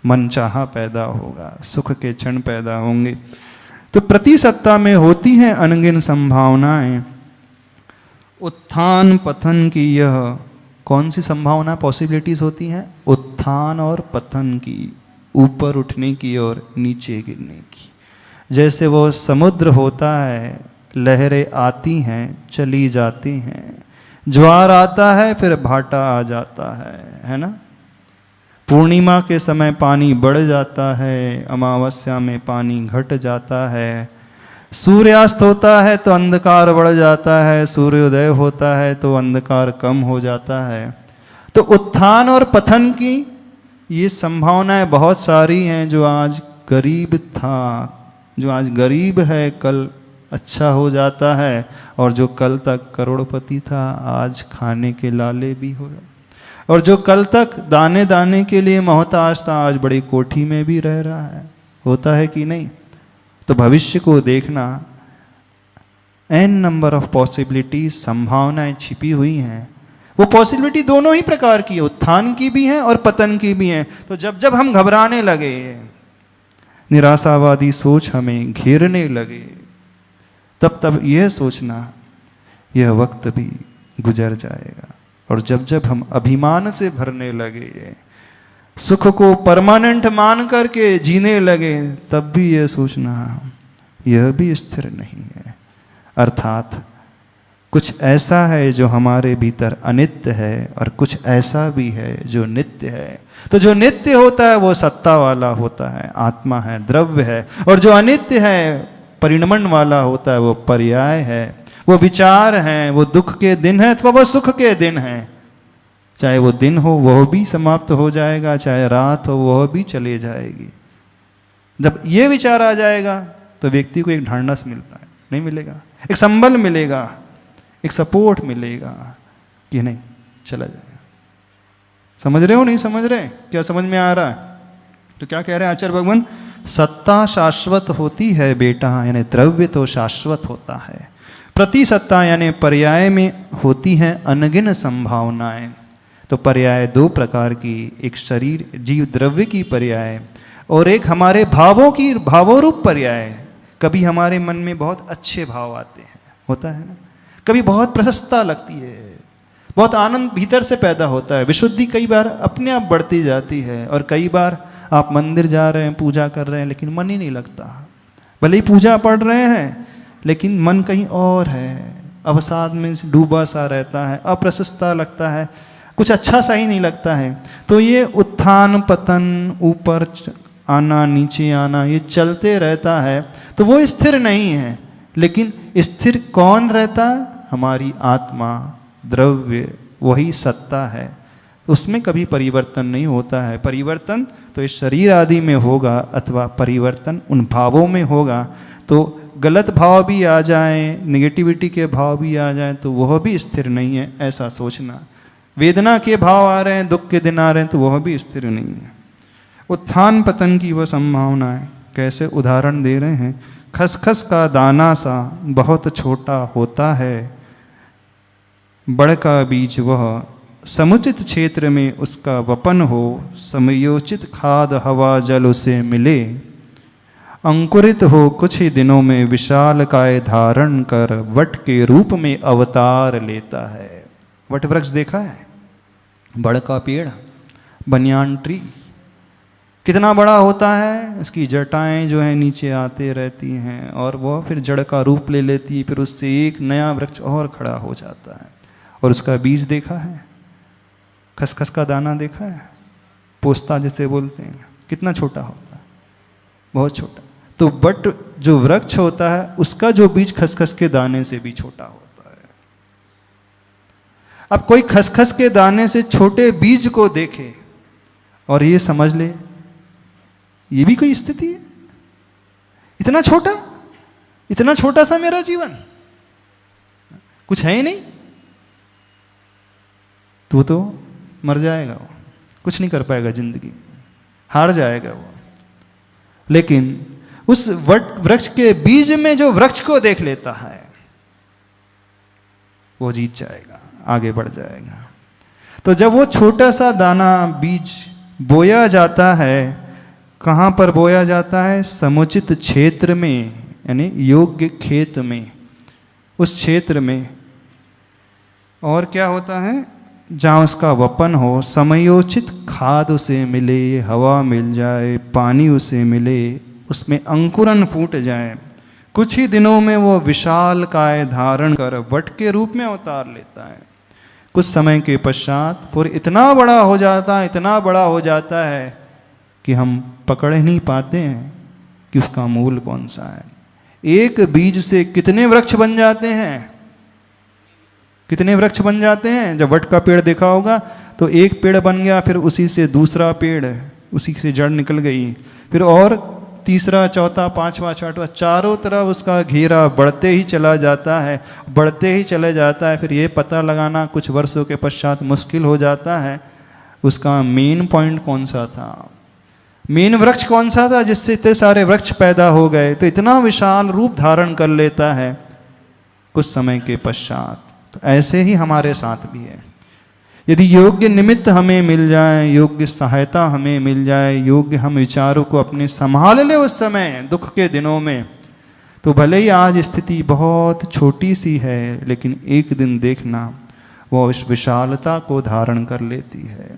मनचाहा पैदा होगा, सुख के क्षण पैदा होंगे। तो प्रतिसत्ता में होती हैं अनगिन संभावनाएं, उत्थान पतन की। यह कौन सी संभावना, पॉसिबिलिटीज होती हैं? उत्थान और पतन की, ऊपर उठने की और नीचे गिरने की। जैसे वो समुद्र होता है, लहरें आती हैं, चली जाती हैं, ज्वार आता है, फिर भाटा आ जाता है ना। पूर्णिमा के समय पानी बढ़ जाता है, अमावस्या में पानी घट जाता है, सूर्यास्त होता है तो अंधकार बढ़ जाता है, सूर्योदय होता है तो अंधकार कम हो जाता है। तो उत्थान और पतन की ये संभावनाएं बहुत सारी हैं। जो आज गरीब था, जो आज गरीब है, कल अच्छा हो जाता है, और जो कल तक करोड़पति था, आज खाने के लाले भी हो रहा, और जो कल तक दाने दाने के लिए मोहताज था, आज बड़ी कोठी में भी रह रहा है। होता है कि नहीं? तो भविष्य को देखना, एन नंबर ऑफ पॉसिबिलिटीज, संभावनाएं छिपी हुई हैं। वो पॉसिबिलिटी दोनों ही प्रकार की है, उत्थान की भी है और पतन की भी है। तो जब जब हम घबराने लगे, निराशावादी सोच हमें घेरने लगे, तब तब यह सोचना यह वक्त भी गुजर जाएगा। और जब जब हम अभिमान से भरने लगे, सुख को परमानेंट मान करके जीने लगे, तब भी यह सोचना यह भी स्थिर नहीं है। अर्थात कुछ ऐसा है जो हमारे भीतर अनित्य है, और कुछ ऐसा भी है जो नित्य है। तो जो नित्य होता है वो सत्ता वाला होता है, आत्मा है, द्रव्य है, और जो अनित्य है, परिणमन वाला होता है, वो पर्याय है, वो विचार हैं, वो दुख के दिन है अथवा वो सुख के दिन है। चाहे वो दिन हो वह भी समाप्त हो जाएगा, चाहे रात हो वह भी चले जाएगी। जब ये विचार आ जाएगा तो व्यक्ति को एक ढांढस मिलता है, नहीं मिलेगा, एक संबल मिलेगा, एक सपोर्ट मिलेगा कि नहीं चला जाएगा। समझ रहे हो नहीं समझ रहे? क्या समझ में आ रहा है? तो क्या कह रहे हैं आचार्य भगवान? सत्ता शाश्वत होती है बेटा, यानी द्रव्य तो शाश्वत होता है। प्रति सत्ता यानी पर्याय में होती हैं अनगिन संभावनाएं। तो पर्याय दो प्रकार की, एक शरीर जीव द्रव्य की पर्याय और एक हमारे भावों की भावोरूप पर्याय। कभी हमारे मन में बहुत अच्छे भाव आते हैं, होता है ना, कभी बहुत प्रशस्ता लगती है, बहुत आनंद भीतर से पैदा होता है, विशुद्धि कई बार अपने आप बढ़ती जाती है। और कई बार आप मंदिर जा रहे हैं, पूजा कर रहे हैं, लेकिन मन ही नहीं लगता। भले ही पूजा पढ़ रहे हैं लेकिन मन कहीं और है, अवसाद में डूबा सा रहता है, अप्रशस्ता लगता है, कुछ अच्छा सा ही नहीं लगता है। तो ये उत्थान पतन, ऊपर आना नीचे आना, ये चलते रहता है। तो वो स्थिर नहीं है। लेकिन स्थिर कौन रहता? हमारी आत्मा, द्रव्य, वही सत्ता है। उसमें कभी परिवर्तन नहीं होता है। परिवर्तन तो इस शरीर आदि में होगा अथवा परिवर्तन उन भावों में होगा। तो गलत भाव भी आ जाएं, नेगेटिविटी के भाव भी आ जाएं, तो वह भी स्थिर नहीं है, ऐसा सोचना। वेदना के भाव आ रहे हैं, दुख के दिन आ रहे हैं, तो वह भी स्थिर नहीं है। उत्थान पतन की वह संभावनाएं कैसे उदाहरण दे रहे हैं। खसखस का दाना सा बहुत छोटा होता है, बड़ का बीज वह समुचित क्षेत्र में उसका वपन हो, समयोचित खाद हवा जल उसे मिले, अंकुरित हो कुछ ही दिनों में विशाल काय धारण कर वट के रूप में अवतार लेता है। वट वृक्ष देखा है? बड़ का पेड़, बनियान ट्री, कितना बड़ा होता है। इसकी जटाएं जो है नीचे आते रहती हैं और वह फिर जड़ का रूप ले लेती है, फिर उससे एक नया वृक्ष और खड़ा हो जाता है। और उसका बीज देखा है? खसखस का दाना देखा है? पोस्ता जिसे बोलते हैं, कितना छोटा होता है, बहुत छोटा। तो बट जो वृक्ष होता है उसका जो बीज खसखस के दाने से भी छोटा होता है। अब कोई खसखस के दाने से छोटे बीज को देखे और ये समझ ले ये भी कोई स्थिति है? इतना छोटा सा मेरा जीवन, कुछ है ही नहीं, तो मर जाएगा वो, कुछ नहीं कर पाएगा जिंदगी, हार जाएगा वो। लेकिन उस वृक्ष के बीज में जो वृक्ष को देख लेता है वो जीत जाएगा, आगे बढ़ जाएगा। तो जब वो छोटा सा दाना बीज बोया जाता है, कहाँ पर बोया जाता है? समुचित क्षेत्र में, यानी योग्य खेत में, उस क्षेत्र में। और क्या होता है? जहाँ उसका वपन हो, समयोचित खाद उसे मिले, हवा मिल जाए, पानी उसे मिले, उसमें अंकुरन फूट जाए, कुछ ही दिनों में वो विशाल काय धारण कर वट के रूप में अवतार लेता है। कुछ समय के पश्चात फिर इतना बड़ा हो जाता है कि हम पकड़ नहीं पाते हैं कि उसका मूल कौन सा है। एक बीज से कितने वृक्ष बन जाते हैं, कितने वृक्ष बन जाते हैं। जब वट का पेड़ देखा होगा तो एक पेड़ बन गया, फिर उसी से दूसरा पेड़, उसी से जड़ निकल गई, फिर और तीसरा, चौथा, पांचवा, छठवां, चारों तरफ उसका घेरा बढ़ते ही चला जाता है, बढ़ते ही चले जाता है। फिर ये पता लगाना कुछ वर्षों के पश्चात मुश्किल हो जाता है उसका मेन पॉइंट कौन सा था, मेन वृक्ष कौन सा था जिससे इतने सारे वृक्ष पैदा हो गए। तो इतना विशाल रूप धारण कर लेता है कुछ समय के पश्चात। तो ऐसे ही हमारे साथ भी है। यदि योग्य निमित्त हमें मिल जाए, योग्य सहायता हमें मिल जाए, योग्य हम विचारों को अपने संभाल ले उस समय दुख के दिनों में, तो भले ही आज स्थिति बहुत छोटी सी है, लेकिन एक दिन देखना वो इस विशालता को धारण कर लेती है।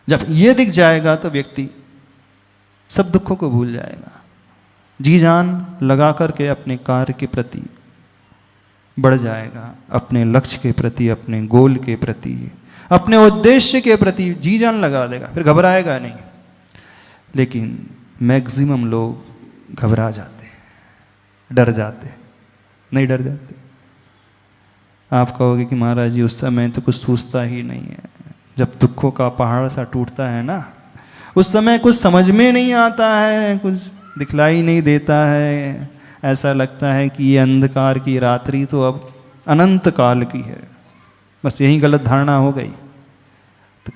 जब ये दिख जाएगा तो व्यक्ति सब दुखों को भूल जाएगा, जी जान लगा करके अपने कार्य के प्रति बढ़ जाएगा, अपने लक्ष्य के प्रति, अपने गोल के प्रति, अपने उद्देश्य के प्रति जी जान लगा देगा, फिर घबराएगा नहीं। लेकिन मैक्सिमम लोग घबरा जाते हैं, डर जाते हैं, नहीं डर जाते। आप कहोगे कि महाराज जी उस समय तो कुछ सोचता ही नहीं है। जब दुखों का पहाड़ सा टूटता है ना, उस समय कुछ समझ में नहीं आता है, कुछ दिखलाई नहीं देता है, ऐसा लगता है कि ये अंधकार की रात्रि तो अब अनंत काल की है। बस यही गलत धारणा हो गई। तो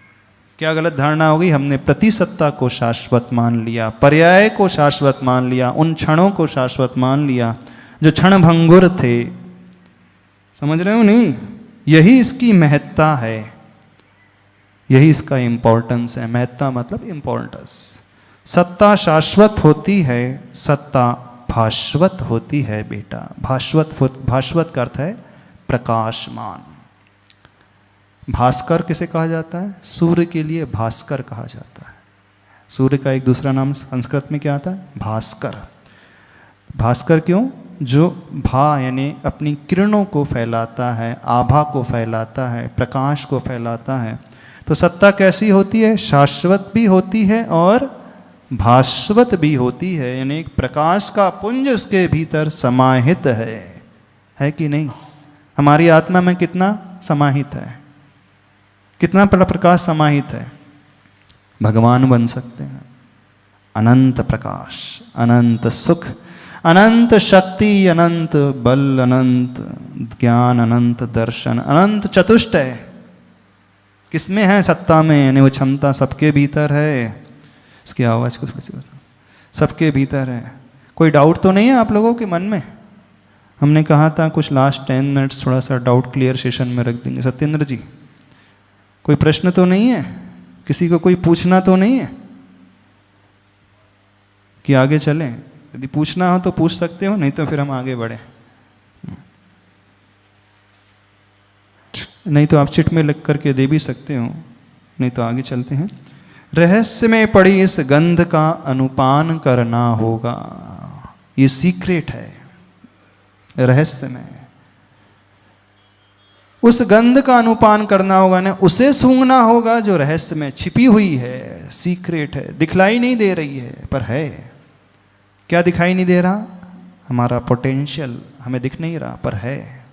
क्या गलत धारणा हो गई? हमने प्रतिसत्ता को शाश्वत मान लिया, पर्याय को शाश्वत मान लिया, उन क्षणों को शाश्वत मान लिया जो क्षण भंगुर थे। समझ रहे हो नहीं? यही इसकी महत्ता है, यही इसका इंपॉर्टेंस है। महत्ता मतलब इंपॉर्टेंस। सत्ता शाश्वत होती है, सत्ता भास्वत होती है बेटा। भास्वत का अर्थ है प्रकाशमान। भास्कर किसे कहा जाता है? सूर्य के लिए भास्कर कहा जाता है। सूर्य का एक दूसरा नाम संस्कृत में क्या आता है? भास्कर। भास्कर क्यों? जो भा यानी अपनी किरणों को फैलाता है, आभा को फैलाता है, प्रकाश को फैलाता है। तो सत्ता कैसी होती है? शाश्वत भी होती है और भास्वत भी होती है, यानी एक प्रकाश का पुंज उसके भीतर समाहित है कि नहीं? हमारी आत्मा में कितना समाहित है, कितना प्रकाश समाहित है? भगवान बन सकते हैं। अनंत प्रकाश, अनंत सुख, अनंत शक्ति, अनंत बल, अनंत ज्ञान, अनंत दर्शन, अनंत चतुष्टय किसमें है? सत्ता में। यानी वो क्षमता सबके भीतर है। इसकी आवाज़ को थोड़ी सी बताओ। सबके भीतर है। कोई डाउट तो नहीं है आप लोगों के मन में? हमने कहा था कुछ लास्ट 10 मिनट्स थोड़ा सा डाउट क्लियर सेशन में रख देंगे। सत्येंद्र जी, कोई प्रश्न तो नहीं है? किसी को कोई पूछना तो नहीं है कि आगे चलें? यदि पूछना हो तो पूछ सकते हो, नहीं तो फिर हम आगे बढ़े। नहीं तो आप चिट में लिख करके दे भी सकते हो, नहीं तो आगे चलते हैं। रहस्य में पड़ी इस गंध का अनुपान करना होगा। ये सीक्रेट है। रहस्य में उस गंध का अनुपान करना होगा ना, उसे सूंघना होगा जो रहस्य में छिपी हुई है, सीक्रेट है, दिखलाई नहीं दे रही है पर है। क्या दिखाई नहीं दे रहा? हमारा पोटेंशियल हमें दिख नहीं रहा पर है।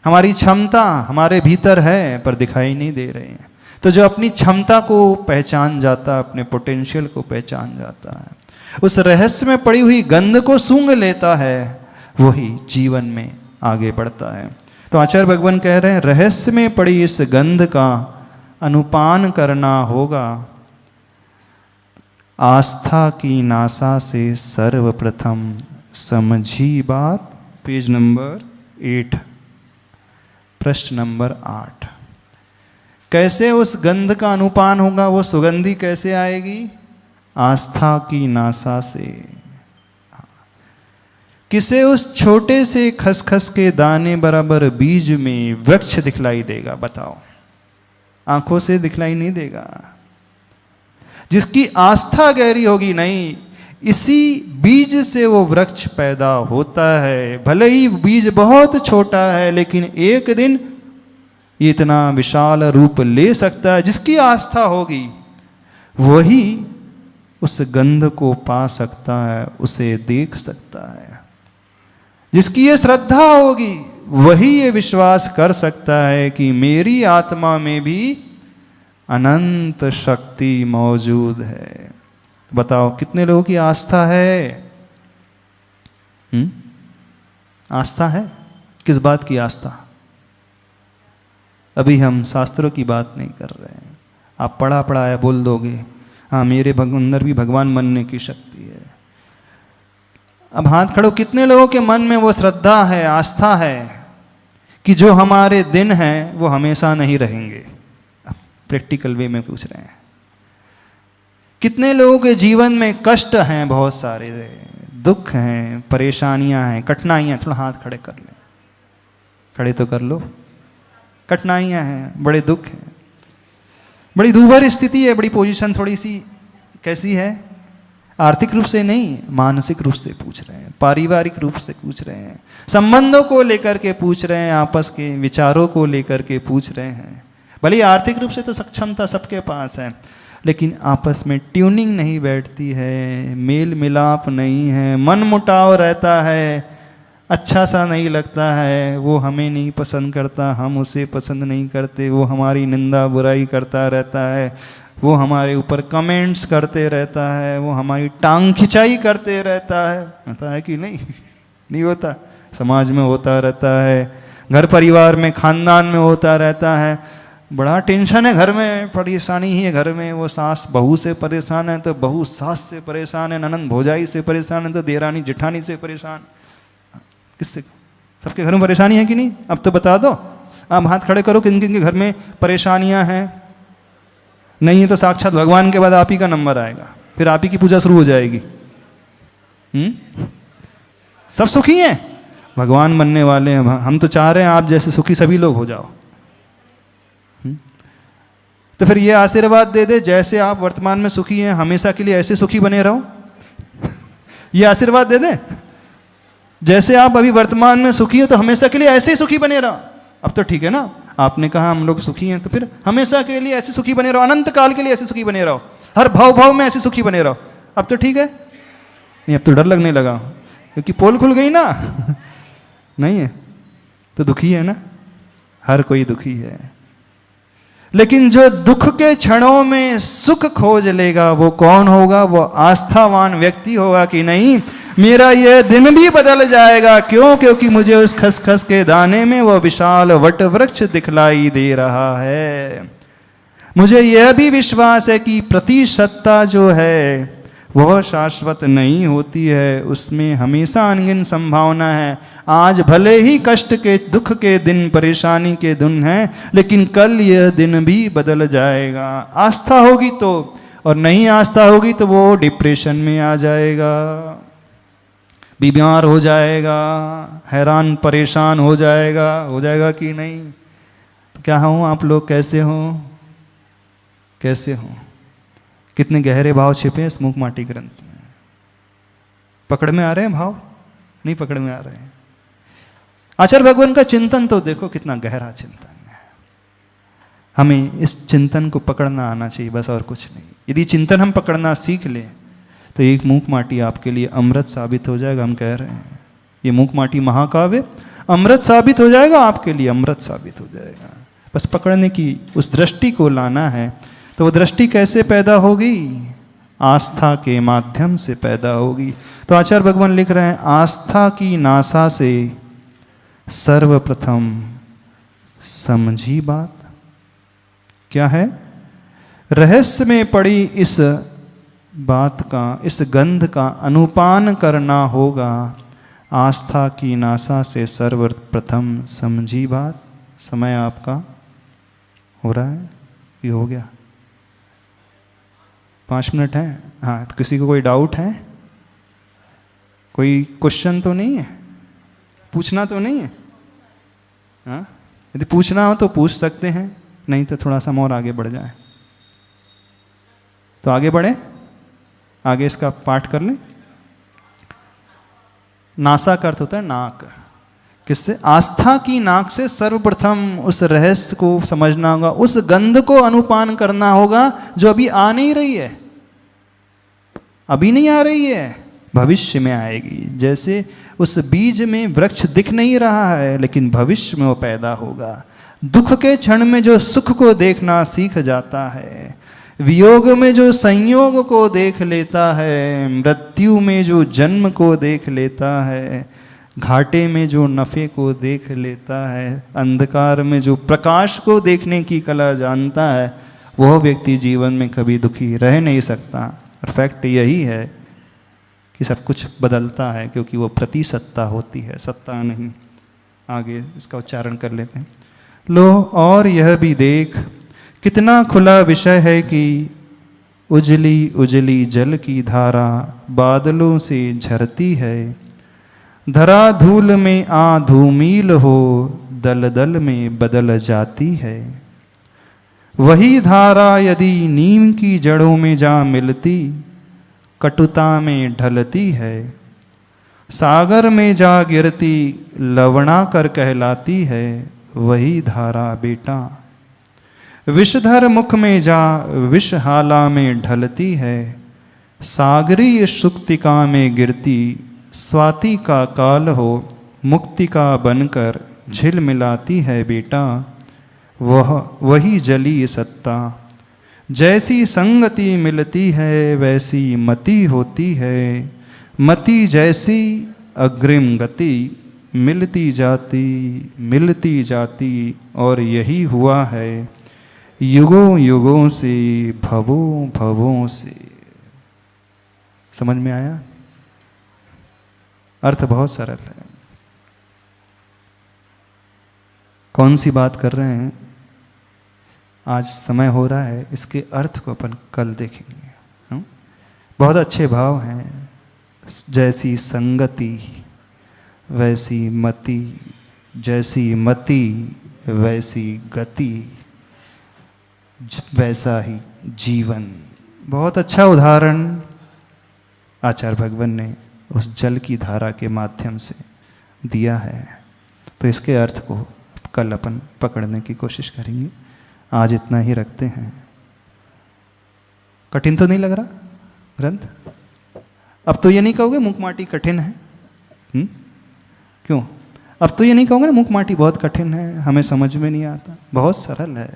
हमारी क्षमता हमारे भीतर है पर दिखाई नहीं दे रही है। तो जो अपनी क्षमता को पहचान जाता है, अपने पोटेंशियल को पहचान जाता है, उस रहस्य में पड़ी हुई गंध को सूंघ लेता है, वही जीवन में आगे बढ़ता है। तो आचार्य भगवान कह रहे हैं रहस्य में पड़ी इस गंध का अनुपान करना होगा। आस्था की नासा से सर्वप्रथम समझी बात। पेज नंबर 8, प्रश्न नंबर 8। कैसे उस गंध का अनुपान होगा? वो सुगंधी कैसे आएगी? आस्था की नासा से। किसे उस छोटे से खसखस के दाने बराबर बीज में वृक्ष दिखलाई देगा? बताओ। आंखों से दिखलाई नहीं देगा। जिसकी आस्था गहरी होगी, नहीं इसी बीज से वो वृक्ष पैदा होता है। भले ही बीज बहुत छोटा है, लेकिन एक दिन ये इतना विशाल रूप ले सकता है। जिसकी आस्था होगी वही उस गंध को पा सकता है, उसे देख सकता है। जिसकी ये श्रद्धा होगी वही ये विश्वास कर सकता है कि मेरी आत्मा में भी अनंत शक्ति मौजूद है। बताओ कितने लोगों की आस्था है? आस्था है? किस बात की आस्था? अभी हम शास्त्रों की बात नहीं कर रहे हैं। आप पढ़ा पढ़ाया बोल दोगे, हाँ मेरे अंदर भी भगवान बनने की शक्ति है। अब हाथ खड़ो, कितने लोगों के मन में वो श्रद्धा है, आस्था है कि जो हमारे दिन हैं वो हमेशा नहीं रहेंगे? प्रैक्टिकल वे में पूछ रहे हैं। कितने लोगों के जीवन में कष्ट हैं, बहुत सारे दुख हैं, परेशानियां हैं, कठिनाइयां। थोड़ा हाथ खड़े कर लें, खड़े तो कर लो। कठिनाइयां हैं, बड़े दुख हैं, बड़ी दूभर स्थिति है, बड़ी पोजीशन थोड़ी सी कैसी है? आर्थिक रूप से नहीं, मानसिक रूप से पूछ रहे हैं, पारिवारिक रूप से पूछ रहे हैं, संबंधों को लेकर के पूछ रहे हैं, आपस के विचारों को लेकर के पूछ रहे हैं। भले आर्थिक रूप से तो सक्षमता सबके पास है, लेकिन आपस में ट्यूनिंग नहीं बैठती है, मेल मिलाप नहीं है, मन मुटाव रहता है, अच्छा सा नहीं लगता है, वो हमें नहीं पसंद करता, हम उसे पसंद नहीं करते, वो हमारी निंदा बुराई करता रहता है, वो हमारे ऊपर कमेंट्स करते रहता है, वो हमारी टांग खिंचाई करते रहता है। होता है कि नहीं? नहीं होता? समाज में होता रहता है, घर परिवार में, खानदान में होता रहता है। बड़ा टेंशन है घर में, परेशानी ही है घर में। वो सास बहू से परेशान है तो बहू सास से परेशान है, ननंद भौजाई से परेशान है तो देरानी जेठानी से परेशान। किससे? सबके घर में परेशानी है कि नहीं? अब तो बता दो, आप हाथ खड़े करो किन किन के घर में परेशानियां हैं। नहीं है तो साक्षात भगवान के बाद आप ही का नंबर आएगा, फिर आप ही की पूजा शुरू हो जाएगी। सब सुखी हैं, भगवान बनने वाले हैं। हम तो चाह रहे हैं आप जैसे सुखी सभी लोग हो जाओ। तो फिर ये आशीर्वाद दे दे, जैसे आप वर्तमान में सुखी हैं हमेशा के लिए ऐसे सुखी बने रहो। ये आशीर्वाद दे दे, जैसे आप अभी वर्तमान में सुखी हो तो हमेशा के लिए ऐसे ही सुखी बने रहो। अब तो ठीक है ना, आपने कहा हम लोग सुखी हैं, तो फिर हमेशा के लिए ऐसे सुखी बने रहो, अनंत काल के लिए ऐसे सुखी बने रहो, हर भाव भाव में ऐसे सुखी बने रहो। अब तो ठीक है? नहीं, अब तो डर लगने लगा, क्योंकि पोल खुल गई ना। नहीं है तो दुखी है ना, हर कोई दुखी है। लेकिन जो दुख के क्षणों में सुख खोज लेगा वो कौन होगा? वो आस्थावान व्यक्ति होगा कि नहीं मेरा यह दिन भी बदल जाएगा। क्यों? क्योंकि मुझे उस खसखस के दाने में वो विशाल वट वृक्ष दिखलाई दे रहा है। मुझे यह भी विश्वास है कि प्रतिसत्ता जो है वह शाश्वत नहीं होती है, उसमें हमेशा अनगिन संभावना है। आज भले ही कष्ट के, दुख के दिन, परेशानी के दिन हैं, लेकिन कल यह दिन भी बदल जाएगा। आस्था होगी तो, और नहीं आस्था होगी तो वो डिप्रेशन में आ जाएगा, बीमार हो जाएगा, हैरान परेशान हो जाएगा कि नहीं? तो क्या हूँ, आप लोग कैसे हो? कैसे हो? कितने गहरे भाव छिपे हैं इस मूक माटी ग्रंथ में। पकड़ में आ रहे हैं भाव? नहीं पकड़ में आ रहे हैं। आचार्य भगवान का चिंतन तो देखो कितना गहरा चिंतन है। हमें इस चिंतन को पकड़ना आना चाहिए, बस और कुछ नहीं। यदि चिंतन हम पकड़ना सीख लें तो एक मूक माटी आपके लिए अमृत साबित हो जाएगा। हम कह रहे हैं ये मूक माटी महाकाव्य अमृत साबित हो जाएगा, आपके लिए अमृत साबित हो जाएगा। बस पकड़ने की उस दृष्टि को लाना है। तो वो दृष्टि कैसे पैदा होगी? आस्था के माध्यम से पैदा होगी। तो आचार्य भगवान लिख रहे हैं, आस्था की नासा से सर्वप्रथम समझी बात क्या है? रहस्य में पड़ी इस बात का, इस गंध का अनुपान करना होगा। आस्था की नासा से सर्वप्रथम समझी बात। समय आपका हो रहा है? ये हो गया? 5 मिनट है। हाँ, तो किसी को कोई डाउट है? कोई क्वेश्चन तो नहीं है? पूछना तो नहीं है? हाँ, यदि पूछना हो तो पूछ सकते हैं, नहीं तो थोड़ा सा और आगे बढ़ जाए। तो आगे बढ़े, आगे इसका पाठ कर लें। नासा का अर्थ होता है नाक। किससे? आस्था की नाक से सर्वप्रथम उस रहस्य को समझना होगा, उस गंध को अनुपान करना होगा जो अभी आ नहीं रही है। अभी नहीं आ रही है, भविष्य में आएगी। जैसे उस बीज में वृक्ष दिख नहीं रहा है, लेकिन भविष्य में वो पैदा होगा। दुख के क्षण में जो सुख को देखना सीख जाता है, वियोग में जो संयोग को देख लेता है, मृत्यु में जो जन्म को देख लेता है, घाटे में जो नफ़े को देख लेता है, अंधकार में जो प्रकाश को देखने की कला जानता है, वह व्यक्ति जीवन में कभी दुखी रह नहीं सकता। और फैक्ट यही है कि सब कुछ बदलता है, क्योंकि वो प्रतिसत्ता होती है, सत्ता नहीं। आगे इसका उच्चारण कर लेते हैं। लो और यह भी देख कितना खुला विषय है कि उजली उजली जल की धारा बादलों से झरती है। धरा धूल में आ धूमिल हो, दल दल में बदल जाती है। वही धारा यदि नीम की जड़ों में जा मिलती, कटुता में ढलती है। सागर में जा गिरती, लवणा कर कहलाती है। वही धारा बेटा विषधर मुख में जा विषहाला में ढलती है। सागरीय सुक्तिका में गिरती, स्वाति का काल हो मुक्ति का बनकर झिलमिलाती है बेटा। वही जली सत्ता जैसी संगति मिलती है वैसी मति होती है, मति जैसी अग्रिम गति, मिलती जाती और यही हुआ है युगों युगों से, भवों भवों से। समझ में आया? अर्थ बहुत सरल है। कौन सी बात कर रहे हैं? आज समय हो रहा है, इसके अर्थ को अपन कल देखेंगे। बहुत अच्छे भाव हैं। जैसी संगति वैसी मति, जैसी मति वैसी गति, वैसा ही जीवन। बहुत अच्छा उदाहरण आचार्य भगवान ने उस जल की धारा के माध्यम से दिया है। तो इसके अर्थ को कल अपन पकड़ने की कोशिश करेंगे। आज इतना ही रखते हैं। कठिन तो नहीं लग रहा ग्रंथ? अब तो ये नहीं कहोगे मुकमाटी कठिन है? क्यों? अब तो ये नहीं कहोगे ना मुकमाटी बहुत कठिन है, हमें समझ में नहीं आता। बहुत सरल है।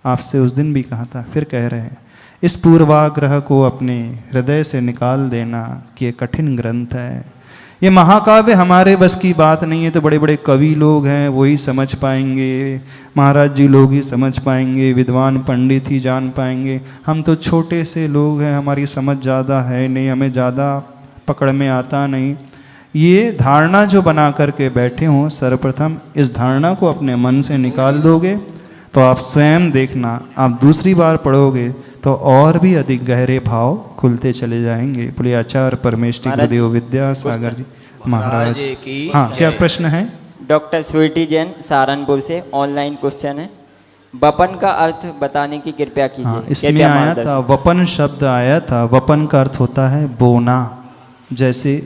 आपसे उस दिन भी कहा था, फिर कह रहे हैं, इस पूर्वाग्रह को अपने हृदय से निकाल देना कि ये कठिन ग्रंथ है, ये महाकाव्य हमारे बस की बात नहीं है। तो बड़े बड़े कवि लोग हैं, वही समझ पाएंगे, महाराज जी लोग ही समझ पाएंगे, विद्वान पंडित ही जान पाएंगे। हम तो छोटे से लोग हैं, हमारी समझ ज़्यादा है नहीं, हमें ज़्यादा पकड़ में आता नहीं। ये धारणा जो बना करके बैठे हों, सर्वप्रथम इस धारणा को अपने मन से निकाल दोगे तो आप स्वयं देखना, आप दूसरी बार पढ़ोगे तो और भी अधिक गहरे भाव खुलते चले जाएंगे। बोले आचार्य परमेष्टि गुरुदेव विद्यासागर जी महाराज की। हाँ, क्या प्रश्न है? डॉक्टर स्वीटी जैन सहारनपुर से ऑनलाइन क्वेश्चन है। वपन का अर्थ बताने की कृपया कीजिए। हाँ, इसमें आया था, वपन शब्द आया था। वपन का अर्थ होता है बोना। जैसे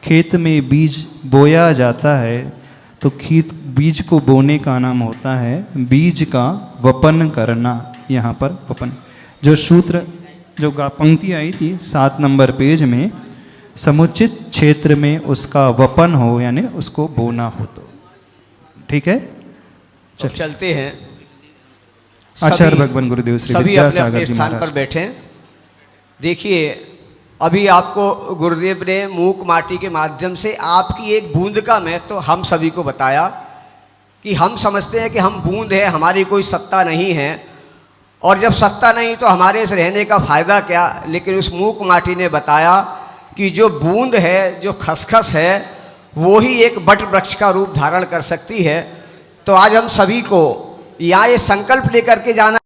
खेत में बीज बोया जाता है तो खेत बीज को बोने का नाम होता है बीज का वपन करना। यहाँ पर वपन, जो सूत्र जो पंक्ति आई थी 7 नंबर पेज में, समुचित क्षेत्र में उसका वपन हो, यानी उसको बोना हो। तो ठीक है, चलते हैं। आचार्य भगवान गुरुदेव श्री विद्यासागर जी स्थान पर बैठे। देखिए, अभी आपको गुरुदेव ने मूक माटी के माध्यम से आपकी एक बूंद का महत्व तो हम सभी को बताया कि हम समझते हैं कि हम बूंद है, हमारी कोई सत्ता नहीं है, और जब सत्ता नहीं तो हमारे इस रहने का फ़ायदा क्या। लेकिन उस मूक माटी ने बताया कि जो बूंद है, जो खसखस है, वो ही एक बट वृक्ष का रूप धारण कर सकती है। तो आज हम सभी को यहाँ ये संकल्प लेकर के जाना